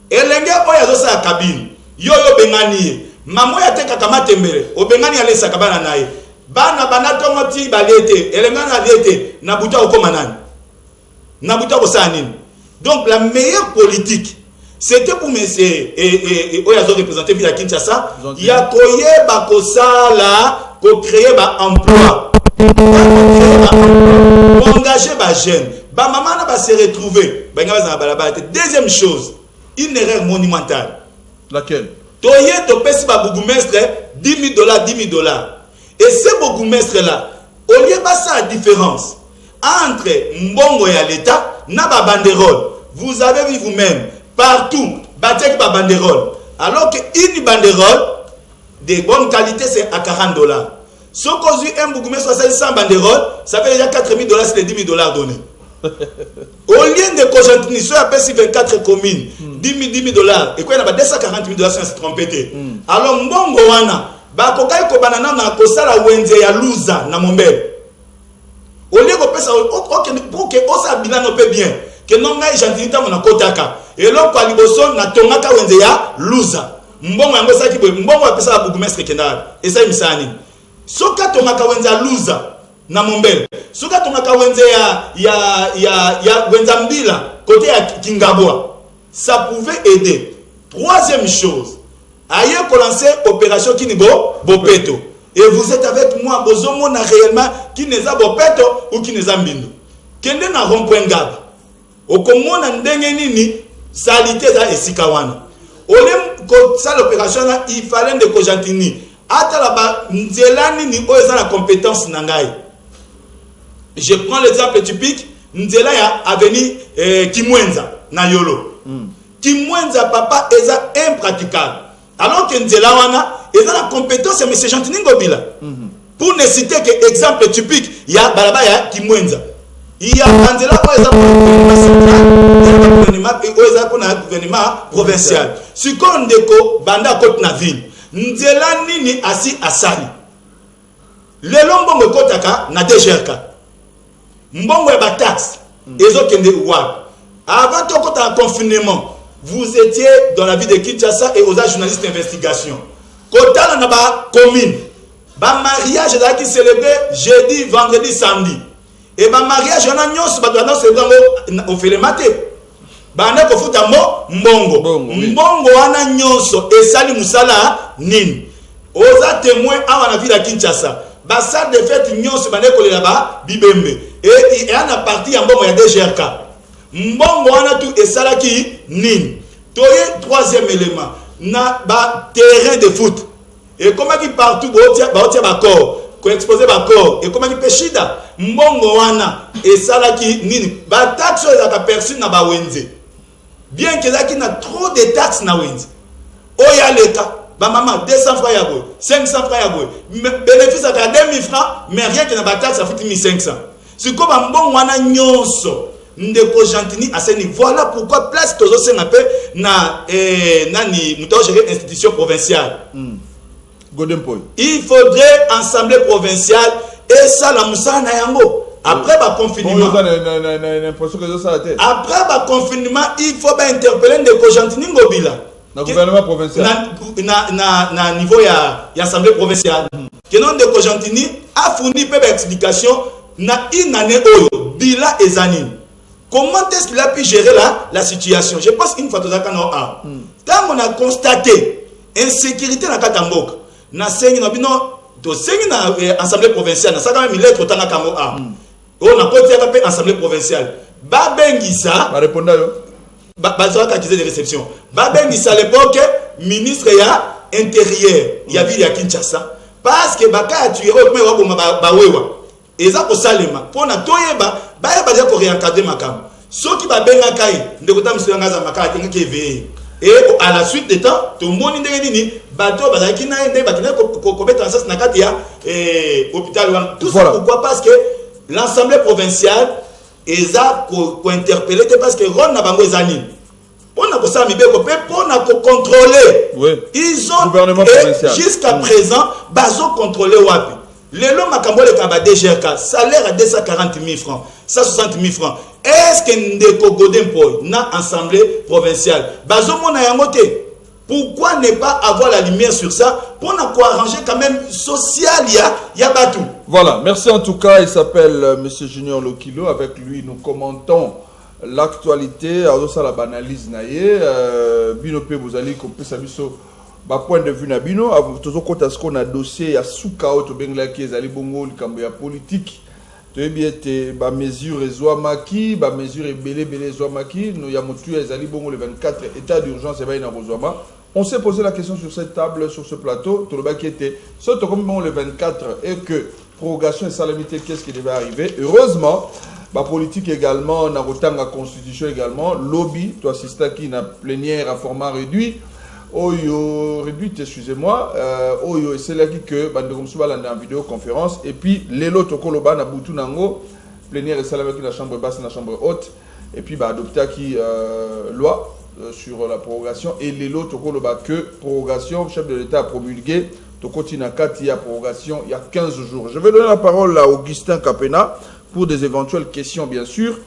Speaker 1: Elenge oya zo sa cabine, yo bengani. Maman ya teka kama tembele obengani alesa kabana naye bana banatongo ti balete elengana lete na buta okoma nani na buta kosanini. Donc la meilleure politique c'était pour monsieur et oyazo représenter ville à Kinshasa ya koyeba kosala ko créer ba emploi pour engager ba jeunes ba maman na ba se retrouver ba ngaba za balaba. Deuxième chose, une erreur monumentale.
Speaker 2: Laquelle?
Speaker 1: Toye to pesi ba bourgmestre $10,000, $10,000. Et ce bourgmestre là, au lieu de ça la différence entre mbongo ya l'État na ba banderole. Vous avez vu vous-même partout batek ba banderole. Alors que une banderole de bonne qualité c'est à $40. Si on a un bourgmestre sans banderole, ça fait déjà $4,000, c'est les $10,000 donnés. Au lieu de Cogentini, soit appelé 24 communes, $10,000, et quoi, il y a $240,000 sans se tromper. Alors, mbongo wana, bakokai ko banana na kosala wenze ya luza na mombele. Au lieu de ça, pour que osa bilano pe bien, que non ngai Gentini ta mona kotaka. Et là, kwa liboso na tongaka wenze ya luza. Mbongo yango sa ki mbongo apesa la bourgmestre kendala. Et ça misani. Soka tongaka wenze ya luza na mombele. Soka tongaka wenze ya wenza mbila côté ya Kingabwa. Ça pouvait aider. Troisième chose, aïe pour lancer opération Kinibo Bopeto. Et vous êtes avec moi, Bozomo na réellement qui n'est pas Bopeto ou qui n'est pas Mbindo. Kende na rond-point Ngab. Okomona ndenge nini salité za esikawana. Olem ko ça l'opération là, il fallait de Cogentini. Ata la ba nzelani ni oza la compétence nangai. Je prends l'exemple typique, Nzela ya avenue Kimwenza na Yolo. Kimwenza papa eza impraticable. Alors que Nzela wana eza la compétence ya M. Gentini Ngobila. Pour ne citer que exemple typique, il y a balaba ya Kimwenza. Il y a Nzela ko eza pour le gouvernement provincial. Si on deko banda côte na ville, Nzela nini asi asali. Le lombongo kotaka na DGRK. Mbongo ba taxe ezokende wa. Avant de en confinement, vous étiez dans la ville de Kinshasa et aux journalistes d'investigation. Kota na ba commune, ba mariage là qui célébré jeudi, vendredi, samedi. Et ba mariage on a nyos ba doit célébrer au fait le matin. Ba na ko futa mbongo. Mbongo wana nyonso esali musala nini. Oza témoin à la ville de Kinshasa. Ba salle de fête nyonso ba ne ko là-bas bibembe. Et il y a une partie en mbongo ya DGRK. Mbongo wana tout esalaki nini. Toye troisième élément na ba terrain de foot. Et comment qui partout ba corps, ko exposer ba corps et comment qui peshida mbongo wana esalaki nini. Ba taxe za perçu na ba wenze. Bien que zaki na trop de taxes na wenze. Oya leta ba maman 200 francs ya boy, 500 francs ya boy. Bénéfice à 2000 francs, mais rien que na ba taxe ça fait 1500. C'est comme un bon wana nyonso. Ndeko Gentini à ce niveau. Voilà pourquoi place tous ces appels na nani nous gérer institution provinciale. Il faudrait assemblée provinciale et ça la moussa na yango. Après le confinement. Après le confinement, il faut bien interpeller Ndeko Gentini Ngobila.
Speaker 2: Na gouvernement provincial.
Speaker 1: Na niveau ya assemblée provinciale. Que non Ndeko Gentini a fourni peu d'explications na une année oyo bila ezanine. Comment est-ce qu'il a pu gérer la situation? Je pense qu'une fois tout ça, quand on a constaté insécurité dans Katamboka, na sengi na bino to sengi na assemblée provinciale na ça quand même il lettre tanga kango a on a côté à assemblée provinciale ba bengisa
Speaker 2: ba répondre yo
Speaker 1: ba zo accusé de réception ba bengisa à l'époque ministre ya intérieur ya ville ya Kinshasa parce que baka tué au mais wa ba wewa eza ko salema pona toyeba ba ya ba ko réencadrer makambo soki ba benga kai ndeko ta msanga za makala tenga keve et à la suite des temps tout le monde ndenge nini bato bazaki na ndenge bakina ko mettre en sens na kati ya hôpital tout ça pourquoi parce que l'assemblée provinciale eza ko interpeller parce que ron na bango ezani on a ko ça mibeko pe pona ko contrôler ils ont jusqu'à présent bazo contrôler wapi lelo makambo le kaba DGRK salaire à 240 000 francs 160 000 francs est-ce que ndeko Godempo na assemblée provinciale bazo mona yango te pourquoi ne pas avoir la lumière sur ça pour na ko arranger quand même social ya batou.
Speaker 2: Voilà, merci en tout cas, il s'appelle monsieur Junior Lokilo, avec lui nous commentons l'actualité alors la analyse naie bino pe vous allez kopesa biso ba point de vue na bino toujours kota ce qu'on a dossier ya soukao to bengla ki ezali bongo likambo ya politique to ebiete ba mesure ezwamaki ba mesure belé ezwamaki no ya motu ezali bongo le 24 état d'urgence eba ina rozwama. On s'est posé la question sur cette table, sur ce plateau, tout le bas qui était surtout comme le 24 et que prorogation et salamité, qu'est-ce qui devait arriver. Heureusement, la politique également, on a autant la constitution également, lobby, toi assistant qui n'a plénière à format réduit, oyo réduit, excusez-moi, oyo c'est là que bandom souvent en vidéoconférence et puis l'élo tokoloba na butu nango plénière et salamité la chambre basse, la chambre haute et puis bah adopter qui loi sur la prorogation et les lots que prorogation, le chef de l'État a promulgué, il y a prorogation il y a 15 jours. Je vais donner la parole à Augustin Kapena pour des éventuelles questions bien sûr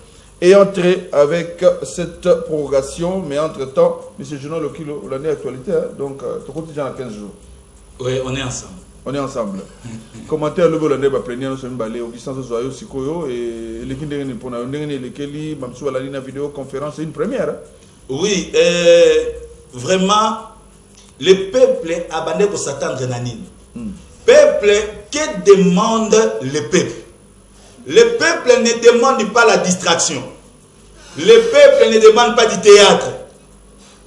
Speaker 2: et entrer avec cette prorogation, mais entre-temps, M. Jean Lokilo, l'année actualité, hein, donc tu continues dans 15 jours.
Speaker 1: Oui, on est ensemble.
Speaker 2: On est ensemble. Commentaire le l'année va plénière nous sommes balés Augustin Sosoyo Sikoyo et l'équipe de l'Indépendant, lesquels Mamsou à la ligne vidéo conférence, c'est une première. Hein?
Speaker 1: Oui, vraiment, le peuple a bandé pour s'attendre à Nanine. Peuple, que demande le peuple? Le peuple ne demande pas la distraction. Le peuple ne demande pas du théâtre.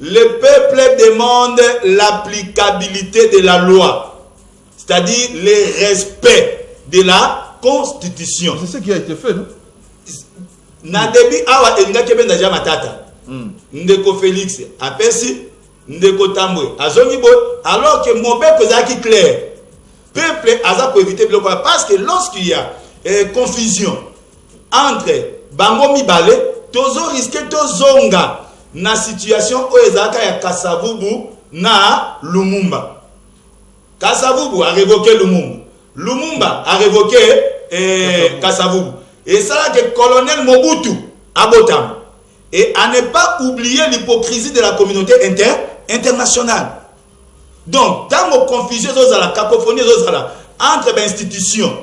Speaker 1: Le peuple demande l'applicabilité de la loi. C'est-à-dire le respect de la Constitution.
Speaker 2: C'est ce qui a été fait, non?
Speaker 1: Nadebi awa engakebe ndaja matata. Ndeko Félix apesi ndeko Tambwe azongi boy alors que mon peuple est clair peuple aza pour éviter parce que lorsqu'il y a confusion entre bango mibale tozo risque tozonga na situation o ezaka ya Kasavubu na Lumumba. Kasavubu a révoqué Lumumba, Lumumba a révoqué Kasavubu et ça là que colonel Mobutu a Botam. Et à ne pas oublier l'hypocrisie de la communauté internationale. Donc, dans nos confusions, la cacophonie entre institutions,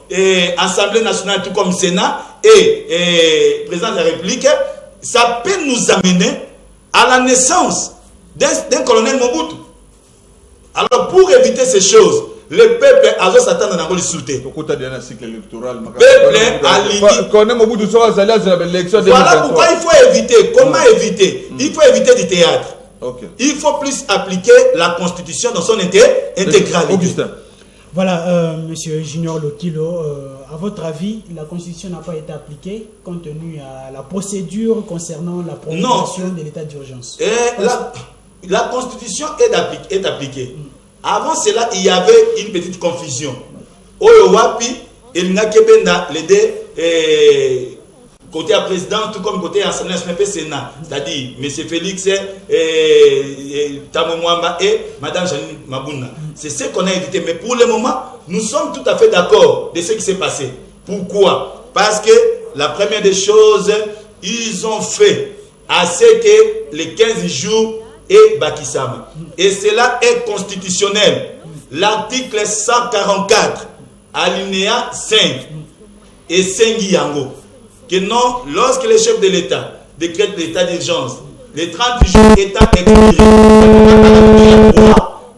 Speaker 1: et Assemblée nationale, tout comme Sénat et Président de la République, ça peut nous amener à la naissance d'un colonel Mobutu. Alors, pour éviter ces choses, le peuple a s'attendre à la souté.
Speaker 2: Le cycle électoral.
Speaker 1: Peuple voilà pourquoi il faut éviter. Comment éviter? Il faut éviter du théâtre.
Speaker 2: Okay.
Speaker 1: Il faut plus appliquer la Constitution dans son intégralité.
Speaker 3: Augustin. Voilà, Monsieur Junior Lokilo, à votre avis, la Constitution n'a pas été appliquée compte tenu à la procédure concernant la prolongation de l'état d'urgence?
Speaker 1: La Constitution est appliquée. Avant cela, il y avait une petite confusion. Oyowapi, il n'a qu'à les deux côté président, tout comme côté Assemblée nationale Sénat. C'est-à-dire M. Félix, Tamo Mwamba et Mme Janine Mabuna. C'est ce qu'on a évité. Mais pour le moment, nous sommes tout à fait d'accord de ce qui s'est passé. Pourquoi? Parce que la première des choses, ils ont fait à ce que les 15 jours et Bakissama. Et cela est constitutionnel. L'article 144, alinéa 5 et 5 Yango. Que non, lorsque le chef de l'État décrète l'état d'urgence, les 30 jours état expiré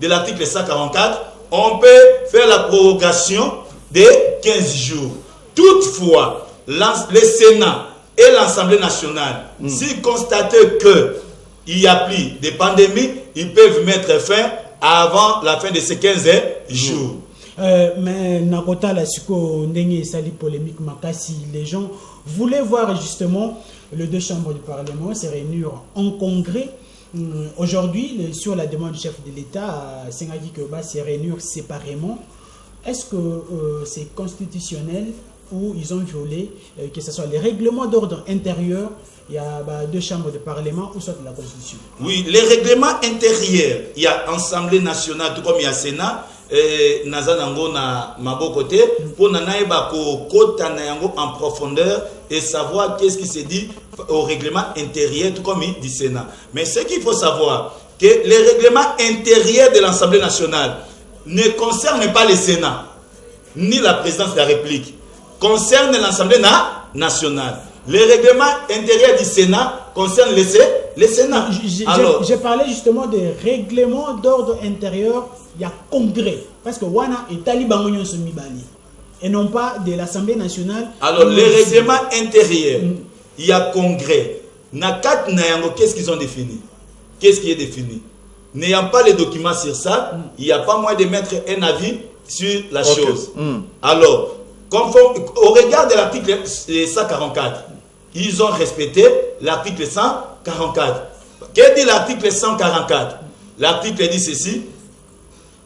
Speaker 1: de l'article 144, on peut faire la prorogation de 15 jours. Toutefois, le Sénat et l'Assemblée nationale, s'ils constatent qu'il y a plus de pandémie, ils peuvent mettre fin avant la fin de ces 15 jours.
Speaker 3: Mais Nakota la Suko Ndenge Sali polémique Makasi, les gens voulaient voir justement les deux chambres du Parlement se réunir en congrès. Aujourd'hui, sur la demande du chef de l'État, Sengaki Koba se réunir séparément. Est-ce que c'est constitutionnel ou ils ont violé, que ce soit les règlements d'ordre intérieur, il y a deux chambres de Parlement ou soit la Constitution?
Speaker 1: Oui, les règlements intérieurs, il y a Assemblée nationale, tout comme il y a Sénat, Nazanango na Mabokote, pour Nanaïba Kota Nayango en profondeur et savoir qu'est-ce qui se dit au règlement intérieur, tout comme il dit Sénat. Mais ce qu'il faut savoir, que les règlements intérieurs de l'Assemblée nationale ne concernent pas le Sénat, ni la présidence de la République, concernent l'Assemblée nationale. Les règlements intérieurs du Sénat concernent le Sénat.
Speaker 3: J'ai parlé justement des règlements d'ordre intérieur, il y a congrès. Parce que Wana est Taliban Soumibali. Et non pas de l'Assemblée nationale.
Speaker 1: Alors, les règlements intérieurs, il y a congrès. Nakat Nayango, qu'est-ce qu'ils ont défini? Qu'est-ce qui est défini? N'ayant pas les documents sur ça, il n'y a pas moyen de mettre un avis sur la chose. Alors, au regard de l'article 144, ils ont respecté l'article 144. Qu'est-ce que dit l'article 144? L'article dit ceci: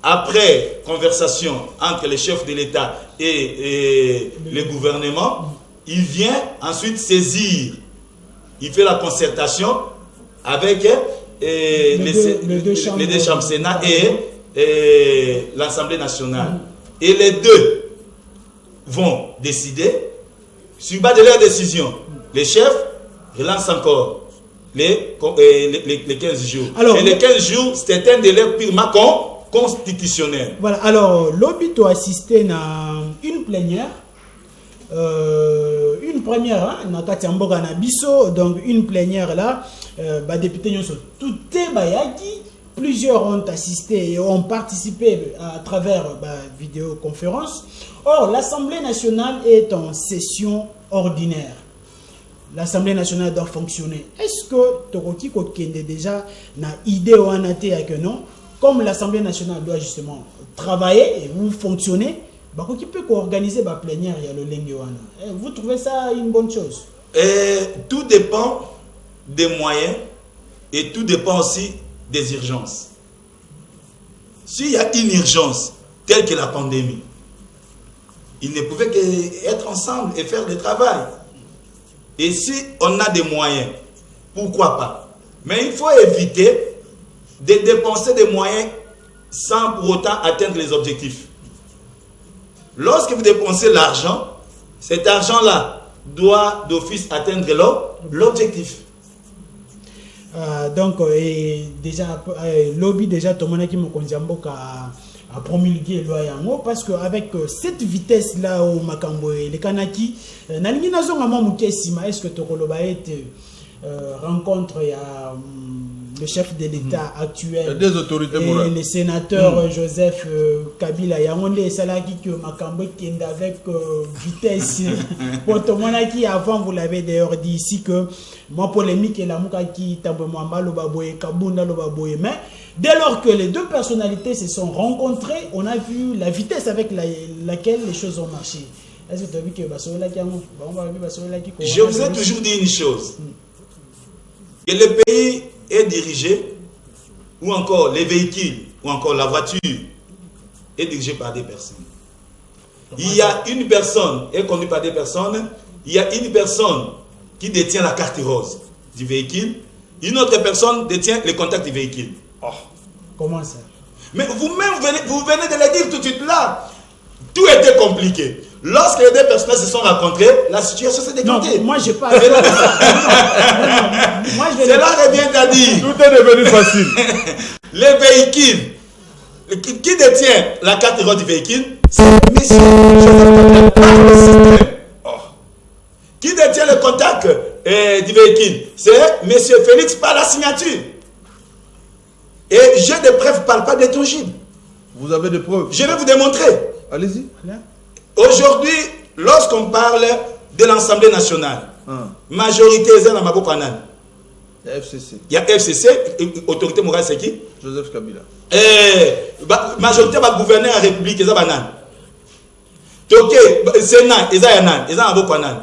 Speaker 1: après conversation entre le chef de l'État et le gouvernement, il vient ensuite saisir. Il fait la concertation avec les deux chambres Sénat et l'Assemblée nationale. Et les deux vont décider. Sur base de leur décision, les chefs relancent encore les 15 jours. Alors, et les 15 jours, c'est un délai purement constitutionnel.
Speaker 3: Voilà, alors, l'Obito a assisté à une plénière. Une première, donc une plénière là, députés tout est bayaki. Plusieurs ont assisté et ont participé à travers vidéoconférence. Or, l'Assemblée nationale est en session ordinaire. L'Assemblée nationale doit fonctionner. Est-ce que Toroki Kokende déjà n'a idée ou que non? Comme l'Assemblée nationale doit justement travailler et vous fonctionner, qui peut organiser la plénière, il y a le Lenguewana. Vous trouvez ça une bonne chose?
Speaker 1: Tout dépend des moyens et tout dépend aussi des urgences. S'il y a une urgence telle que la pandémie, ils ne pouvaient qu'être ensemble et faire le travail. Et si on a des moyens, pourquoi pas? Mais il faut éviter de dépenser des moyens sans pour autant atteindre les objectifs. Lorsque vous dépensez l'argent, cet argent-là doit d'office atteindre l'objectif.
Speaker 3: Donc, déjà, lobby déjà, Tomonaki Mokonziambo a promulgué loi yango parce qu'avec cette vitesse-là au Makambo et les Kanaki, Nalingi Nazonga Mamukesima, est-ce que Tokoloba été rencontre le chef de l'État actuel
Speaker 2: des autorités
Speaker 3: et le sénateur Joseph Kabila Yangonde Salaki que Makambo kende avec vitesse pour tout le monde qui avant vous l'avez d'ailleurs dit ici que moi polémique et la mouka qui tambouement malo baboye kabunda lo baboye, mais dès lors que les deux personnalités se sont rencontrées, on a vu la vitesse avec laquelle les choses ont marché. Est-ce que tu as vu que
Speaker 1: je vous ai toujours dit une chose, que le pays est dirigé, ou encore les véhicules, ou encore la voiture est dirigée par des personnes. Il y a une personne est conduite par des personnes, il y a une personne qui détient la carte rose du véhicule, une autre personne détient le contact du véhicule.
Speaker 3: Oh. Comment ça?
Speaker 1: Mais vous-même, vous venez de le dire tout de suite là. Tout était compliqué. Lorsque les deux personnes se sont rencontrées, la situation s'est décantée.
Speaker 3: Non, moi je parle.
Speaker 1: Cela revient à dire.
Speaker 2: Tout est devenu facile.
Speaker 1: Les véhicules, qui détient la carte rose du véhicule, c'est monsieur Joseph Kabila. Qui détient le contact du véhicule, c'est monsieur Félix par la signature. Et j'ai des preuves palpables et tangibles.
Speaker 2: Vous avez des preuves?
Speaker 1: Je vais vous démontrer.
Speaker 2: Allez-y.
Speaker 1: Aujourd'hui, lorsqu'on parle de l'Assemblée nationale, majorité est dans Maboko Anan.
Speaker 2: Il y a FCC.
Speaker 1: Il y a FCC, autorité morale, c'est qui?
Speaker 2: Joseph Kabila.
Speaker 1: Majorité va gouverner la République, c'est Banan. Toké, Sénat, c'est Yanan, c'est Maboko Anan.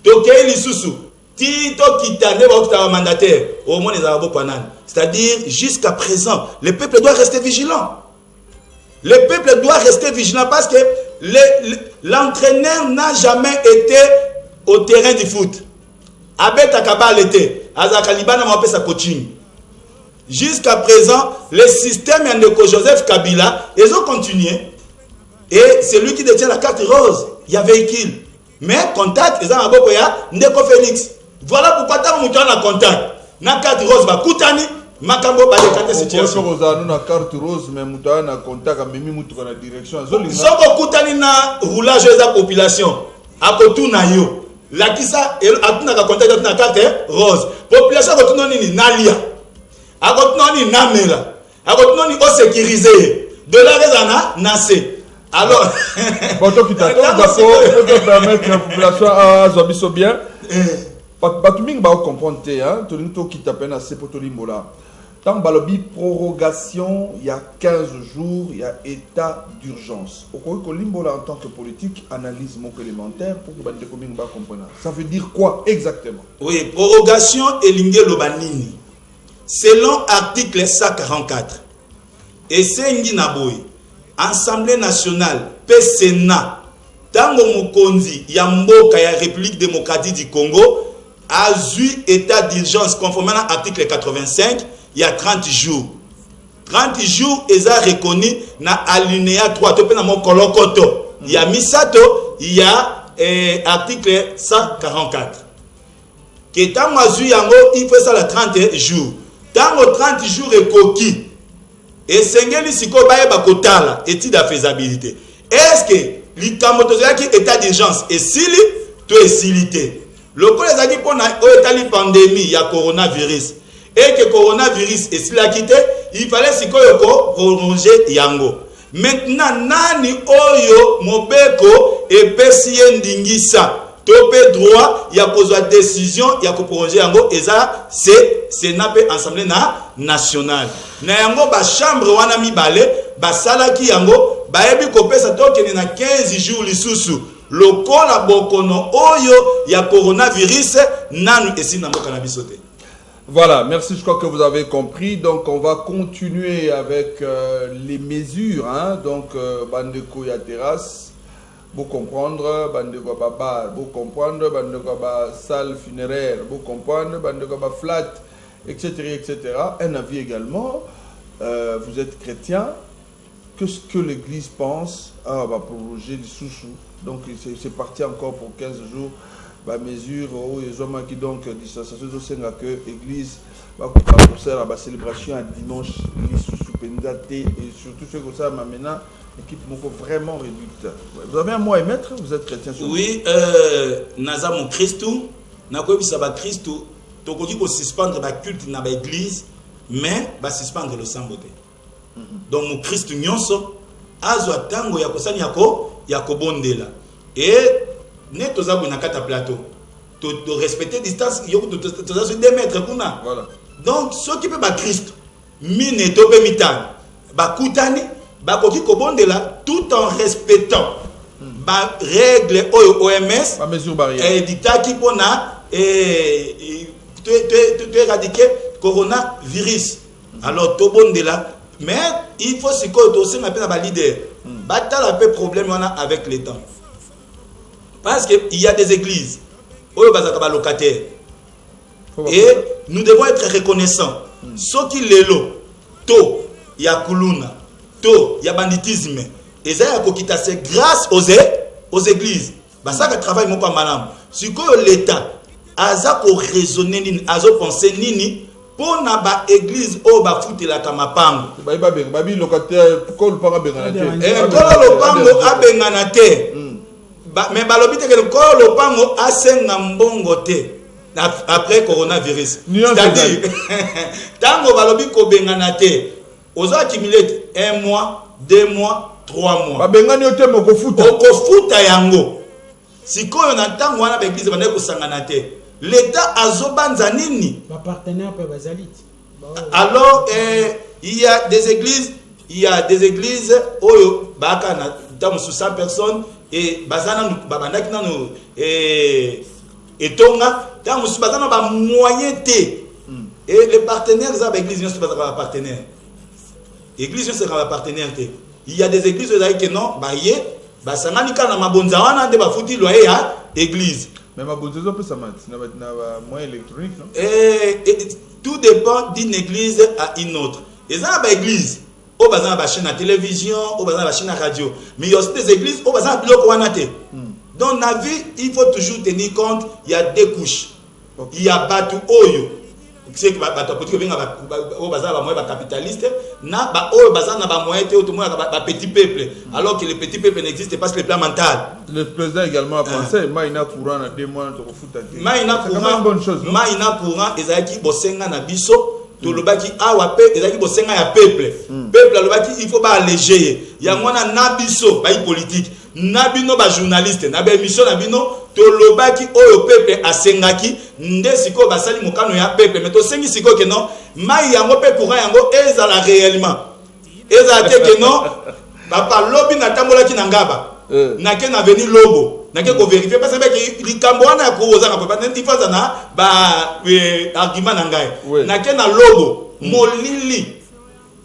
Speaker 1: Toké, Lissousou, Tito Kitane, va mandataire, au moins les Maboko Anan. C'est-à-dire, jusqu'à présent, le peuple doit rester vigilant. Le peuple doit rester vigilant parce que l'entraîneur n'a jamais été au terrain du foot. Abet Akabal était. Azakalibana m'a fait sa coaching. Jusqu'à présent, le système de Joseph Kabila, ils ont continué. Et c'est lui qui détient la carte rose. Il y a véhicule. Mais contact, ils ont un beau Ndeko Félix. Voilà pourquoi tu as un contact. Na carte rose, bah, Koutani. Makambo ba dekate situation.
Speaker 2: On peut na carte rose mais muta na contact memi mutu na direction.
Speaker 1: Soko kutani na roulage de la population. Akotuna yo. La kisa atuna ka contact na carte rose. Population akotuna nini nalia. Akotuna ni namela. Akotuna ni o sécurisé. De la raison na c'est. Alors
Speaker 2: Boto kitato d'accord, peut permettre la population à zobiso bien. Batuming ba comprendre hein, to nito kitape na c'est poto limbola. Dans Balobi, prorogation, il y a 15 jours, il y a état d'urgence. Au cours de Limbola, en tant que politique, analyse mon élémentaire pour que vous compreniez. Ça veut dire quoi exactement?
Speaker 1: Oui, prorogation et l'Ingelobanini. Selon article 144, et c'est Nginaboy, Assemblée nationale, Sénat, Tango Mokonzi, Yamboka, ya République démocratique du Congo, a eu état d'urgence conformément à l'article 85. Il y a 30 jours. 30 jours, ils ont reconnu dans l'alinéa 3. Il y a Misato, il y a article 144. Que tant il faut ça la 30 jours. Tant 30 jours est coquille. Et Sengeli Siko Baye Bakotala, étude de faisabilité. Est-ce que l'Itamotozoya qui est état d'urgence est sili, tout est silité. Le coup les a dit pour la pandémie, il y a coronavirus. Et que coronavirus est s'il a quitté, il fallait s'y prolonger yango. Maintenant, nani oyo mobeko et pesien dingisa. Topé droit, il y a posé décision, il y a prolonger yango. Et ça, c'est Sénat Assemblée nationale. Na yango ba chambre wana mi balé, ba salaki yango, ba ebi kopé sa toke na 15 jours lisusu. Lokola bokono oyo ya coronavirus nanu esi na mboka na bisote.
Speaker 2: Voilà, merci, je crois que vous avez compris. Donc, on va continuer avec les mesures. Hein? Donc, Bandeko ya terrasse, vous comprendre, Bandeko baba, vous comprendre, Bandeko baba salle funéraire, vous comprendre, Bandeko baba flat, etc., etc. Un avis également, vous êtes chrétien, qu'est-ce que l'Église pense? Ah, bah, prolonger les sous-sous. Donc, c'est parti encore pour 15 jours. La mesure où les hommes qui donc distanciation de Senga que l'église va faire la célébration à dimanche et surtout ce que ça m'a maintenant équipe vraiment réduite. Vous avez un mot à émettre? Vous êtes chrétien?
Speaker 1: Oui, naza mon Christou, na ko bisa ba Christou, to ko ki ko suspendre ba culte na ba église, mais ba suspendre le samboté. Donc mon Christ nyonso azwa tango ya kosani yako bondela. Et ne toza na kata plateau to respecter distance yoko toza sur 2 mètres kuna.
Speaker 2: Voilà.
Speaker 1: Donc ceux qui peut ba Christ mine to pe mitana ba kutani ba koki ko bondela tout en respectant ba règle OMS
Speaker 2: ba mesure barrière
Speaker 1: et ditaki pona te éradiquer coronavirus. Alors to bondela mais il faut se que aussi on appelle ba leader batala peu problème on a avec les temps. Parce qu'il y a des églises où il y a des locataires. Et nous devons être reconnaissants. Ce qui est là, tout, il y a Kuluna, tout, il y a banditisme. Et ça, c'est grâce aux églises. Ça, c'est le travail, mon madame. Si l'État a raisonné, a pensé, pour na église au ba foutre la kamapango.
Speaker 2: Babi locataire, pourquoi le parent benganate?
Speaker 1: Le pango a benganate. Mais balobi te que le pango a senga mbongo te après coronavirus. C'est-à-dire, tango balobi ko bengana te, ozo accumuler 1 mois, 2 mois, 3 mois.
Speaker 2: Babengani ote moko futa.
Speaker 1: Okofuta yango. Sikoyo na ntango wana ba église bana kosangana te. L'État azobanza nini?
Speaker 3: Ba partenaire pe bazalite.
Speaker 1: Alors il y a des églises oyo baka na dans 100 personnes et bazana babandaki nanu etonga dans bazana ba moyen te. Et les partenaires za ba église ne pas partenaire. Église c'est pas partenaire te. Il y a des églises qui non ba yé ba sangani kana mabonza wana nde ba futi loyer ya église.
Speaker 2: Mais mabonza zo pe ça mat na moyen électronique non?
Speaker 1: Et tout dépend d'une église à une autre. Et ça ba église au bazana ba chaîne à télévision, au bazana ba chaîne à radio. Mais il y a aussi des églises au bazana biloko wana te. Dans la vie, il faut toujours tenir compte, il y a 2 couches. Okay. Il y a batu oyo. C'est que batu politique venga au bazana ba moyen ba capitaliste, na ba oyo bazana ba moyen te autrement ba petit peuple. Alors que le petit peuple n'existe pas sur le plan mental.
Speaker 2: Le président également a pensé maina courant na 2 mois to futa te.
Speaker 1: Maina courant
Speaker 2: bonne chose.
Speaker 1: Maina courant ezaki bosenga na biso. To lobaki awa pe ezaki bosenga ya peuple. Peuple lobaki il faut ba alléger. Ya mwana na biso ba politique. Na bino ba journaliste na ba émission na bino to lobaki oyo peuple asengaki nde siko basali mokano ya peuple mais to sengi siko ke non mai yango pe courant yango ezala réellement. Ezala te ke non papa lobi na tambolaki na ngaba. Na ke na venir lobo. Na ke ko vérifier parce que likambo wana ko ozanga papa ndi faza na ba argument na ngai. Na ke na lobo molili.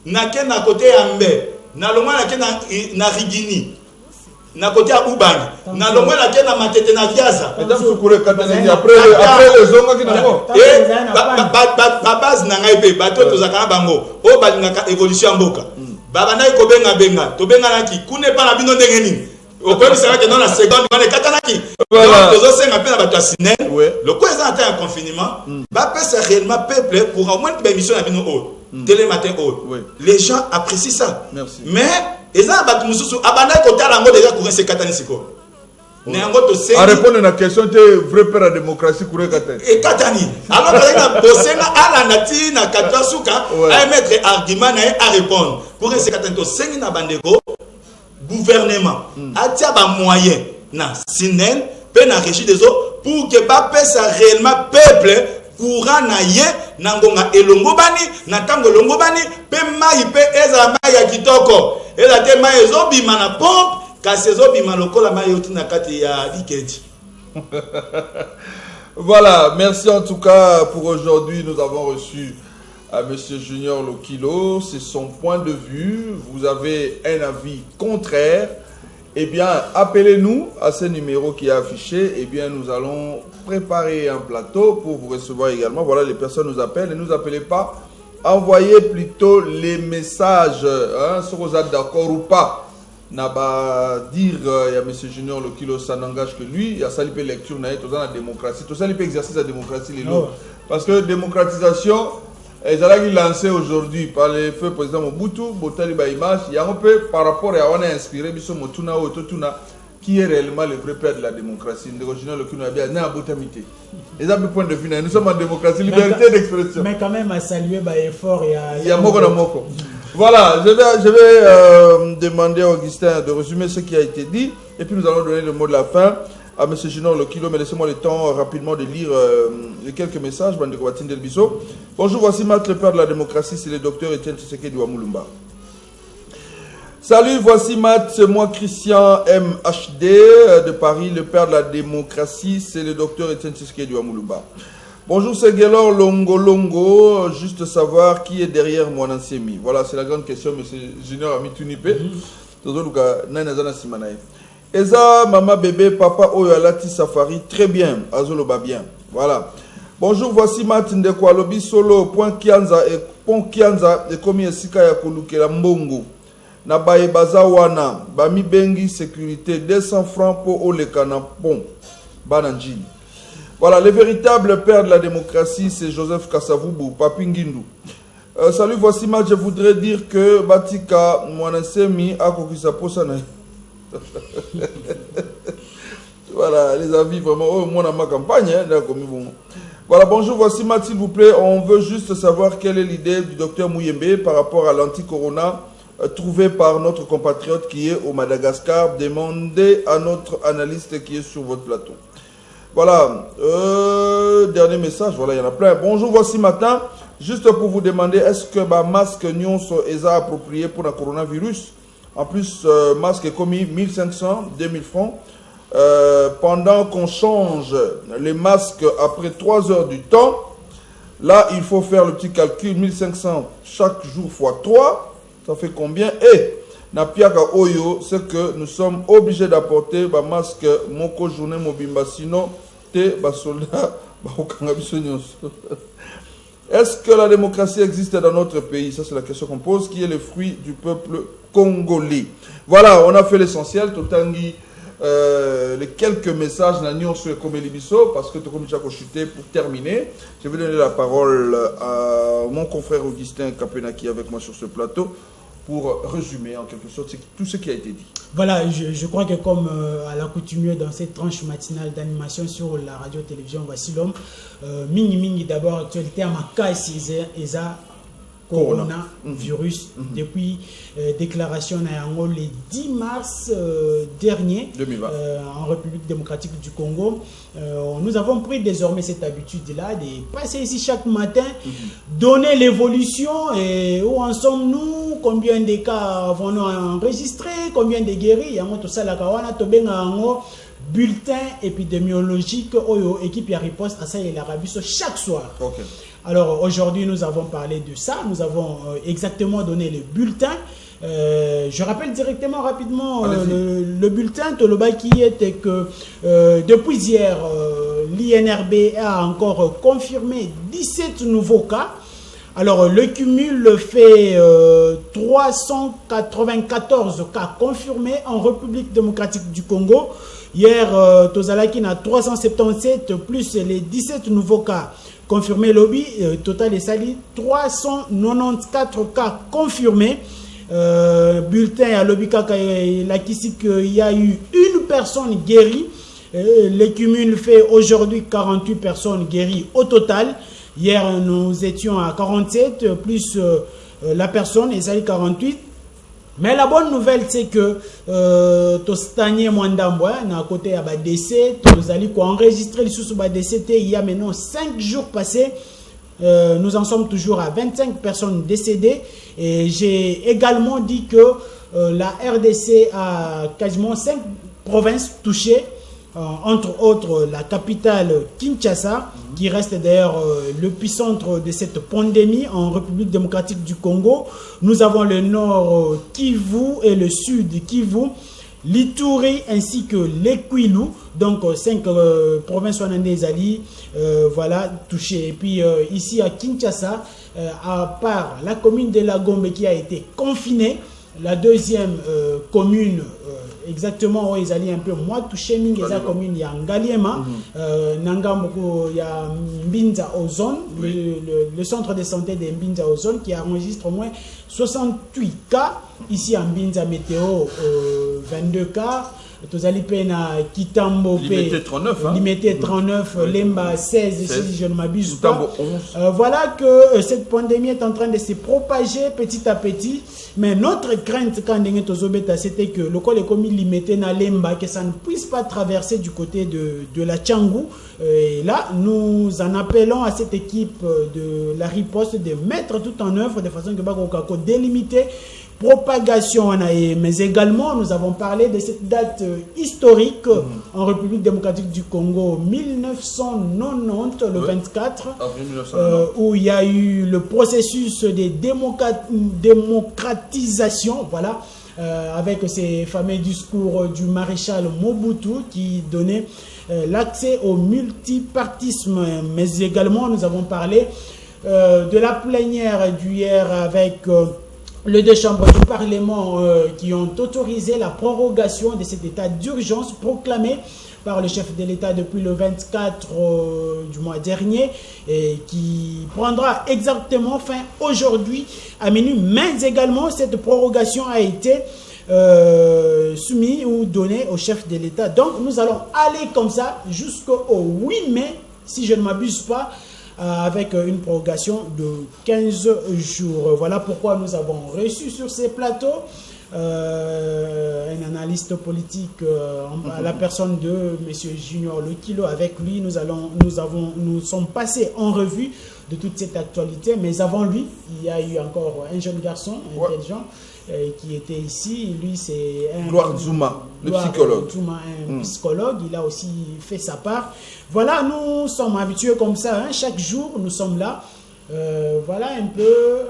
Speaker 1: Na ke na côté ya mbe. Na longwa na ke na rigini. Na côté ya Ubangi. Na longwa na ke na matete na viaza.
Speaker 2: Madame Soukure katane après les zonga ki nango.
Speaker 1: Ba base na ngai pe bato tozaka bango. O balingaka évolution mboka. Baba na ko benga to benga na ki kune pa na bino ndenge nini. Au point que dans la seconde, on est katanaki. Voilà. Les autres, on a pas de le quoi ils ont atteint un confinement. Bah, c'est réellement peuple pour au moins une émission à bino haut. Télé matin haut. Les gens apprécient ça.
Speaker 2: Merci.
Speaker 1: Mais ils ont battu mususu. Abandonné côté à l'angle déjà courir ces katanisiko.
Speaker 2: À répondre à la question, tu es vrai père de la démocratie courir katani.
Speaker 1: Et katani. Alors que la bossena à la nati na katasuka à mettre argument à répondre. Courir ces katani to sengi na bandeko. Gouvernement atia ba moyen na sinen pe na régie des eaux pour que ba pesa réellement peuple courant na ye na ngonga elongo bani na tango elongo bani pe mai pe eza mai ya kitoko eza te mai ezobima na pompe kasi ezobima lokola mai yoti na kati ya dikedi.
Speaker 2: Voilà, merci en tout cas pour aujourd'hui. Nous avons reçu à Monsieur Junior Lokilo, c'est son point de vue. Vous avez un avis contraire, eh bien, appelez-nous à ce numéro qui est affiché. Eh bien, nous allons préparer un plateau pour vous recevoir également. Voilà, les personnes nous appellent. Ne nous appelez pas. Envoyez plutôt les messages, hein, si vous êtes d'accord ou pas. N'a pas dire, il y a Monsieur Junior Lokilo, ça n'engage que lui. Il y a ça, il lecture, il y a la démocratie. Tout ça, il peut exercer la démocratie, les lots. Parce que démocratisation, ils ont lancé aujourd'hui par le feu président Mobutu, Botali Baïmach, il y a un peu par rapport à on a inspiré Bisso Motuna ou Totuna, qui est réellement le vrai père de la démocratie. Nous ont un point de vue, nous sommes en démocratie, liberté d'expression.
Speaker 3: Mais quand même à saluer l'effort,
Speaker 2: il y a Moko na Moko. Voilà, je vais demander à Augustin de résumer ce qui a été dit, et puis nous allons donner le mot de la fin à M. Junior Lokilo, mais laissez-moi le temps rapidement de lire les quelques messages. Bonjour, voici Matt, le père de la démocratie, c'est le docteur Etienne Tshisekedi Wamulumba. Salut, voici Matt, c'est moi Christian MHD de Paris, le père de la démocratie, c'est le docteur Etienne Tshisekedi Wamulumba. Bonjour, c'est Gelor Longo Longo, juste savoir qui est derrière mon anciemi. Voilà, c'est la grande question, M. Junior Amitunipe. Eza, maman, bébé, papa, Oyalati, Safari, très bien, Azoloba bien. Voilà. Bonjour, voici Martin de Kwalobi Solo, Point Kianza et Komi Esika ya Kolukela Mbongo. Nabaye Bazawana, Bami Bengi Sécurité, 200 francs pour Olekana Pont, Bananjini. Voilà, le véritable père de la démocratie, c'est Joseph Kassavoubou, Papingindu. Salut, voici Martin, je voudrais dire que Batika, Mwanasemi, Akokisa Posana. Voilà, les avis vraiment, oh, moi dans ma campagne, hein, bon. Voilà, bonjour, voici Matt, s'il vous plaît. On veut juste savoir quelle est l'idée du docteur Mouyembe par rapport à l'anti-corona trouvé par notre compatriote qui est au Madagascar. Demandez à notre analyste qui est sur votre plateau. Voilà, dernier message, voilà, il y en a plein. Bonjour, voici matin, juste pour vous demander, est-ce que ma masque Nyon est approprié pour le coronavirus? En plus, masque est commis 1500, 2000 francs. Pendant qu'on change les masques après 3 heures du temps, là, il faut faire le petit calcul, 1500 chaque jour fois 3, ça fait combien? Et, Napiaka Oyo, c'est que nous sommes obligés d'apporter le masque Moko Journée Mobimba, sinon, te soldat. Est-ce que la démocratie existe dans notre pays? Ça, c'est la question qu'on pose, qui est le fruit du peuple congolais. Voilà, on a fait l'essentiel. Totangi, les quelques messages n'anions sur Komelibiso, parce que Tokomi Chako chuté pour terminer. Je vais donner la parole à mon confrère Augustin Kapena qui est avec moi sur ce plateau pour résumer en quelque sorte tout ce qui a été dit. Voilà,
Speaker 3: je crois que comme à l'accoutumée dans cette tranche matinale d'animation sur la radio-télévision Voici l'Homme, Mingi d'abord actualité à Makai Eza coronavirus depuis déclaration le 10 mars dernier en République démocratique du Congo. Nous avons pris désormais cette habitude-là de passer ici chaque matin, donner l'évolution et où en sommes-nous, combien de cas avons-nous enregistrés, combien de guéris, bulletin épidémiologique équipe à riposte à ça et l'Arabie chaque soir. Okay. Alors aujourd'hui nous avons parlé de ça, nous avons exactement donné le bulletin. Je rappelle directement rapidement le bulletin Toloba qui était que depuis hier l'INRB a encore confirmé 17 nouveaux cas. Alors le cumul fait 394 cas confirmés en République démocratique du Congo. Hier, Tozalaki a 377 plus les 17 nouveaux cas confirmés. Lobby, total est sali 394 cas confirmés. Bulletin à Lobby Kaka, il y a eu une personne guérie. Le cumul fait aujourd'hui 48 personnes guéries au total. Hier, nous étions à 47 plus la personne est sali 48. Mais la bonne nouvelle, c'est que Tostanie Mwandambwa, à côté à décès, nous allons enregistrer les sous décès. Il y a maintenant 5 jours passés. Nous en sommes toujours à 25 personnes décédées. Et j'ai également dit que la RDC a quasiment 5 provinces touchées. Entre autres la capitale Kinshasa, qui reste d'ailleurs l'épicentre de cette pandémie en République démocratique du Congo. Nous avons le nord Kivu et le sud Kivu, l'Ituri ainsi que l'Ekwilu, donc 5 provinces ali, voilà, touchées. Et puis ici à Kinshasa, à part la commune de La Gombe qui a été confinée, la deuxième commune exactement où ils allaient un peu moins touché la commune il y a Ngaliema Nangamoko il y a Mbinza Ozone le centre de santé de Mbinza Ozone qui enregistre au moins 68 cas ici à Mbinza Météo 22 cas Tozali Pena Kitambo limité 39 Lemba 16 si je ne m'abuse pas. Voilà que cette pandémie est en train de se propager petit à petit, mais notre crainte quand c'était que le col est commis limité na Lemba, que ça ne puisse pas traverser du côté de la Tchangou. Et là nous en appelons à cette équipe de la riposte de mettre tout en œuvre de façon que Bakoko délimiter propagation, mais également nous avons parlé de cette date historique en République démocratique du Congo 1990, le 24, où il y a eu le processus de démocratisation, voilà, avec ces fameux discours du maréchal Mobutu qui donnait l'accès au multipartisme, mais également nous avons parlé de la plénière d'hier avec les deux chambres du Parlement qui ont autorisé la prorogation de cet état d'urgence proclamé par le chef de l'État depuis le 24 du mois dernier et qui prendra exactement fin aujourd'hui à minuit. Mais également, cette prorogation a été soumise ou donnée au chef de l'État. Donc, nous allons aller comme ça jusqu'au 8 mai, si je ne m'abuse pas, avec une prorogation de 15 jours. Voilà pourquoi nous avons reçu sur ces plateaux un analyste politique à la personne de M. Junior Lokilo. Avec lui, nous sommes passés en revue de toute cette actualité. Mais avant lui, il y a eu encore un jeune garçon intelligent qui était ici. Lui, c'est
Speaker 2: Gloire Zuma, le psychologue.
Speaker 3: Zuma, un psychologue. Il a aussi fait sa part. Voilà, nous sommes habitués comme ça. Hein. Chaque jour, nous sommes là. Voilà un peu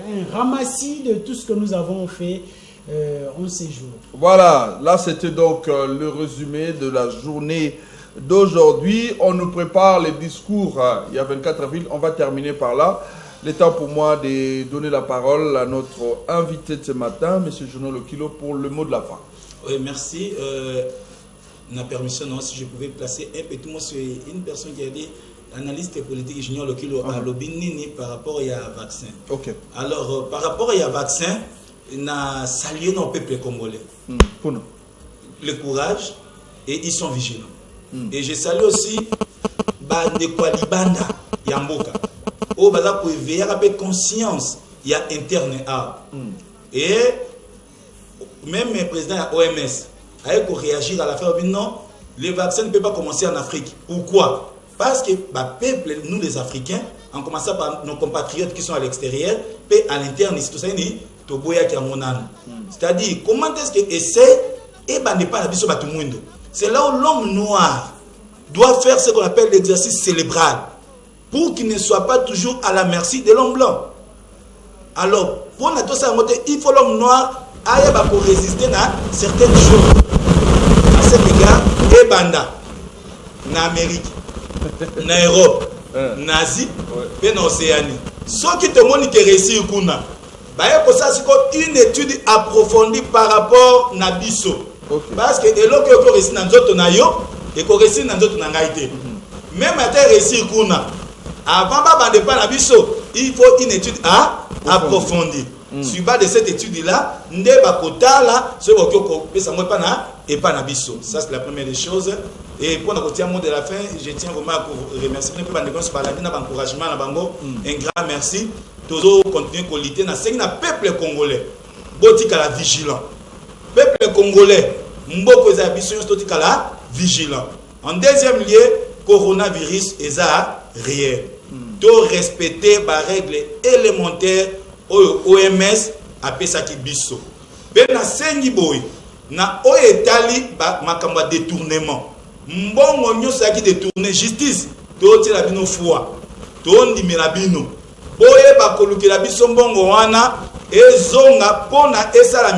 Speaker 3: un ramassis de tout ce que nous avons fait en ces jours.
Speaker 2: Voilà, là c'était donc le résumé de la journée d'aujourd'hui. On nous prépare les discours. Il y a 24 avril, on va terminer par là. Le temps pour moi de donner la parole à notre invité de ce matin, M. Junior Lokilo, pour le mot de la fin.
Speaker 1: Oui, merci. La permission, non, si je pouvais placer un petit mot sur une personne qui a dit analyste politique Junior Lokilo à l'Obinini par rapport à vaccin.
Speaker 2: Ok.
Speaker 1: Alors, par rapport à vaccin, on a salué nos peuples congolais.
Speaker 2: Pour nous.
Speaker 1: Le courage et ils sont vigilants. Et je salue aussi Bandekwa Libanda, Yamboka. Au Baza pour éveiller avec conscience, il y a interne à. Et même le président de l'OMS a réagi à l'affaire. Non, les vaccins ne peuvent pas commencer en Afrique. Pourquoi? Parce que peuple, nous les Africains, en commençant par nos compatriotes qui sont à l'extérieur, et à l'interne, c'est tout ça, c'est-à-dire, comment est-ce que essaie et n'est pas la vision de monde. C'est là où l'homme noir doit faire ce qu'on appelle l'exercice cérébral pour qu'il ne soit pas toujours à la merci de l'homme blanc. Alors, pour tout ça, il faut l'homme noir pour résister à certaines choses. À cet égard, et Banda, en Amérique, en Europe, en Asie, et en Océanie. Ceux qui te montrent qu'ils réussissent, c'est une étude approfondie par rapport à Nabiso. Parce que l'eau qui est réussi dans notre nayo et qu'on réussit dans notre nangaïté. Même à terre réussi avant de pas Nabiso, il faut une étude approfondie. Sur base de cette étude-là, ça c'est la première des choses. Et pour notre mot de la fin, je tiens vraiment à remercier l'encouragement, un grand merci. Toujours continuer à lutter dans le peuple congolais. Botika la vigilant. Peuple congolais, mboko za biso totika la vigilant. En deuxième lieu, coronavirus est réel. To respecter les règles élémentaires OMS appelle ça qui biso. Ben na sengi boy na oetali makambo détournement. Mbongo nyoso ki détourner justice. To tira bino foi. To ndimela bino. Boye bakolukela biso mbongo wana ezonga pona esala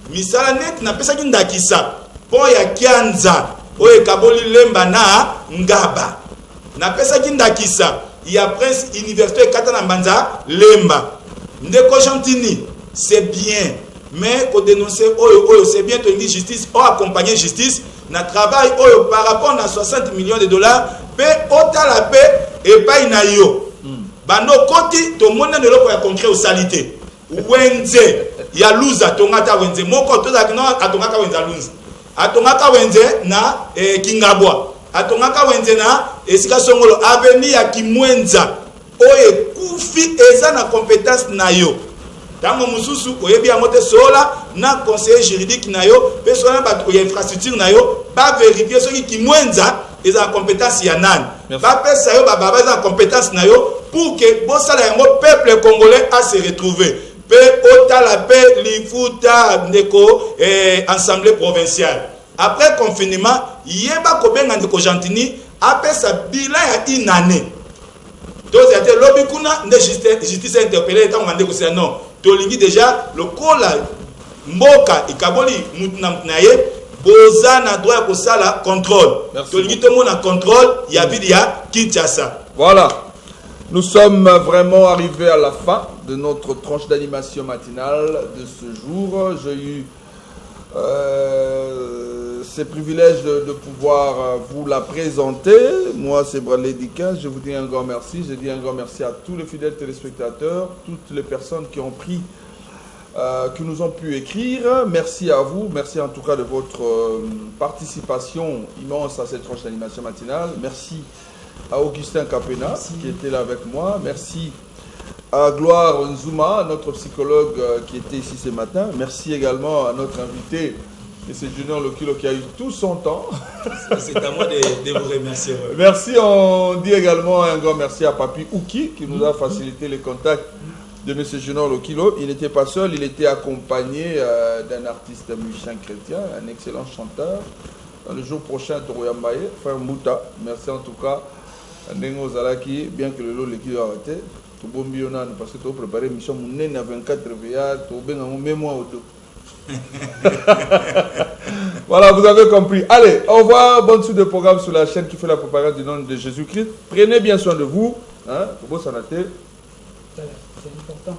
Speaker 1: misala net na pesa kindakisa po ya kianza oye kaboli lemba na ngaba na pesa kindakisa ya prince université katana mbanza lemba ndeko Chantini c'est bien mais ko dénoncer oyo c'est bien to ngi justice o accompagner justice na travail oyo par rapport à 60 millions de dollars pe otala pe et pas na yo bando koti to mona de loko ya concret au salité wenze ya luza tongata wenze moko to za kino atongaka wenza lunza atongaka wenze na kingabwa atongaka wenze na esika songolo avenue ya kimwenza oye kufi eza na compétence na yo tango mususu oyebi ya mote sola na conseiller juridique na yo pe sola ba ya infrastructure na yo ba vérifier soki kimwenza eza na compétence ya nani ba pesa yo ba baba eza na compétence na yo pour que bosala yango peuple congolais a se retrouver pe otala pe lifuta ndeko assemblée provinciale après confinement yeba kobenga ndeko Chantini apesa bilan ya inane donc c'était lobby kuna nde justice interpellé tant mandeko c'est non tolingi déjà le kola mboka ikaboli mutuna naye boza na droit ko sala contrôle tolingi to mona contrôle ya ville ya Kinshasa.
Speaker 2: Voilà. Nous sommes vraiment arrivés à la fin de notre tranche d'animation matinale de ce jour. J'ai eu ce privilège de pouvoir vous la présenter. Moi, c'est Bradley Dika. Je vous dis un grand merci. Je dis un grand merci à tous les fidèles téléspectateurs, toutes les personnes qui ont pris, qui nous ont pu écrire. Merci à vous. Merci en tout cas de votre participation immense à cette tranche d'animation matinale. Merci à Augustin Kapena, qui était là avec moi. Merci à Gloire Nzuma, notre psychologue qui était ici ce matin. Merci également à notre invité, M. Junior Lokilo, qui a eu tout son temps.
Speaker 1: C'est à moi de vous remercier.
Speaker 2: Merci, on dit également un grand merci à Papi Ouki, qui nous a facilité les contacts de M. Junior Lokilo. Il n'était pas seul, il était accompagné d'un artiste musicien chrétien, un excellent chanteur. Le jour prochain, Toroyambaye, frère Mouta. Merci en tout cas. Nengo Zalaki, bien que le lot l'équipe a arrêté. Parce que tu as préparé une mission à 24 VA, tu as mémoire auto. Voilà, vous avez compris. Allez, au revoir. Bonne suite de programme sur la chaîne qui fait la propagande du nom de Jésus-Christ. Prenez bien soin de vous. Hein, c'est important.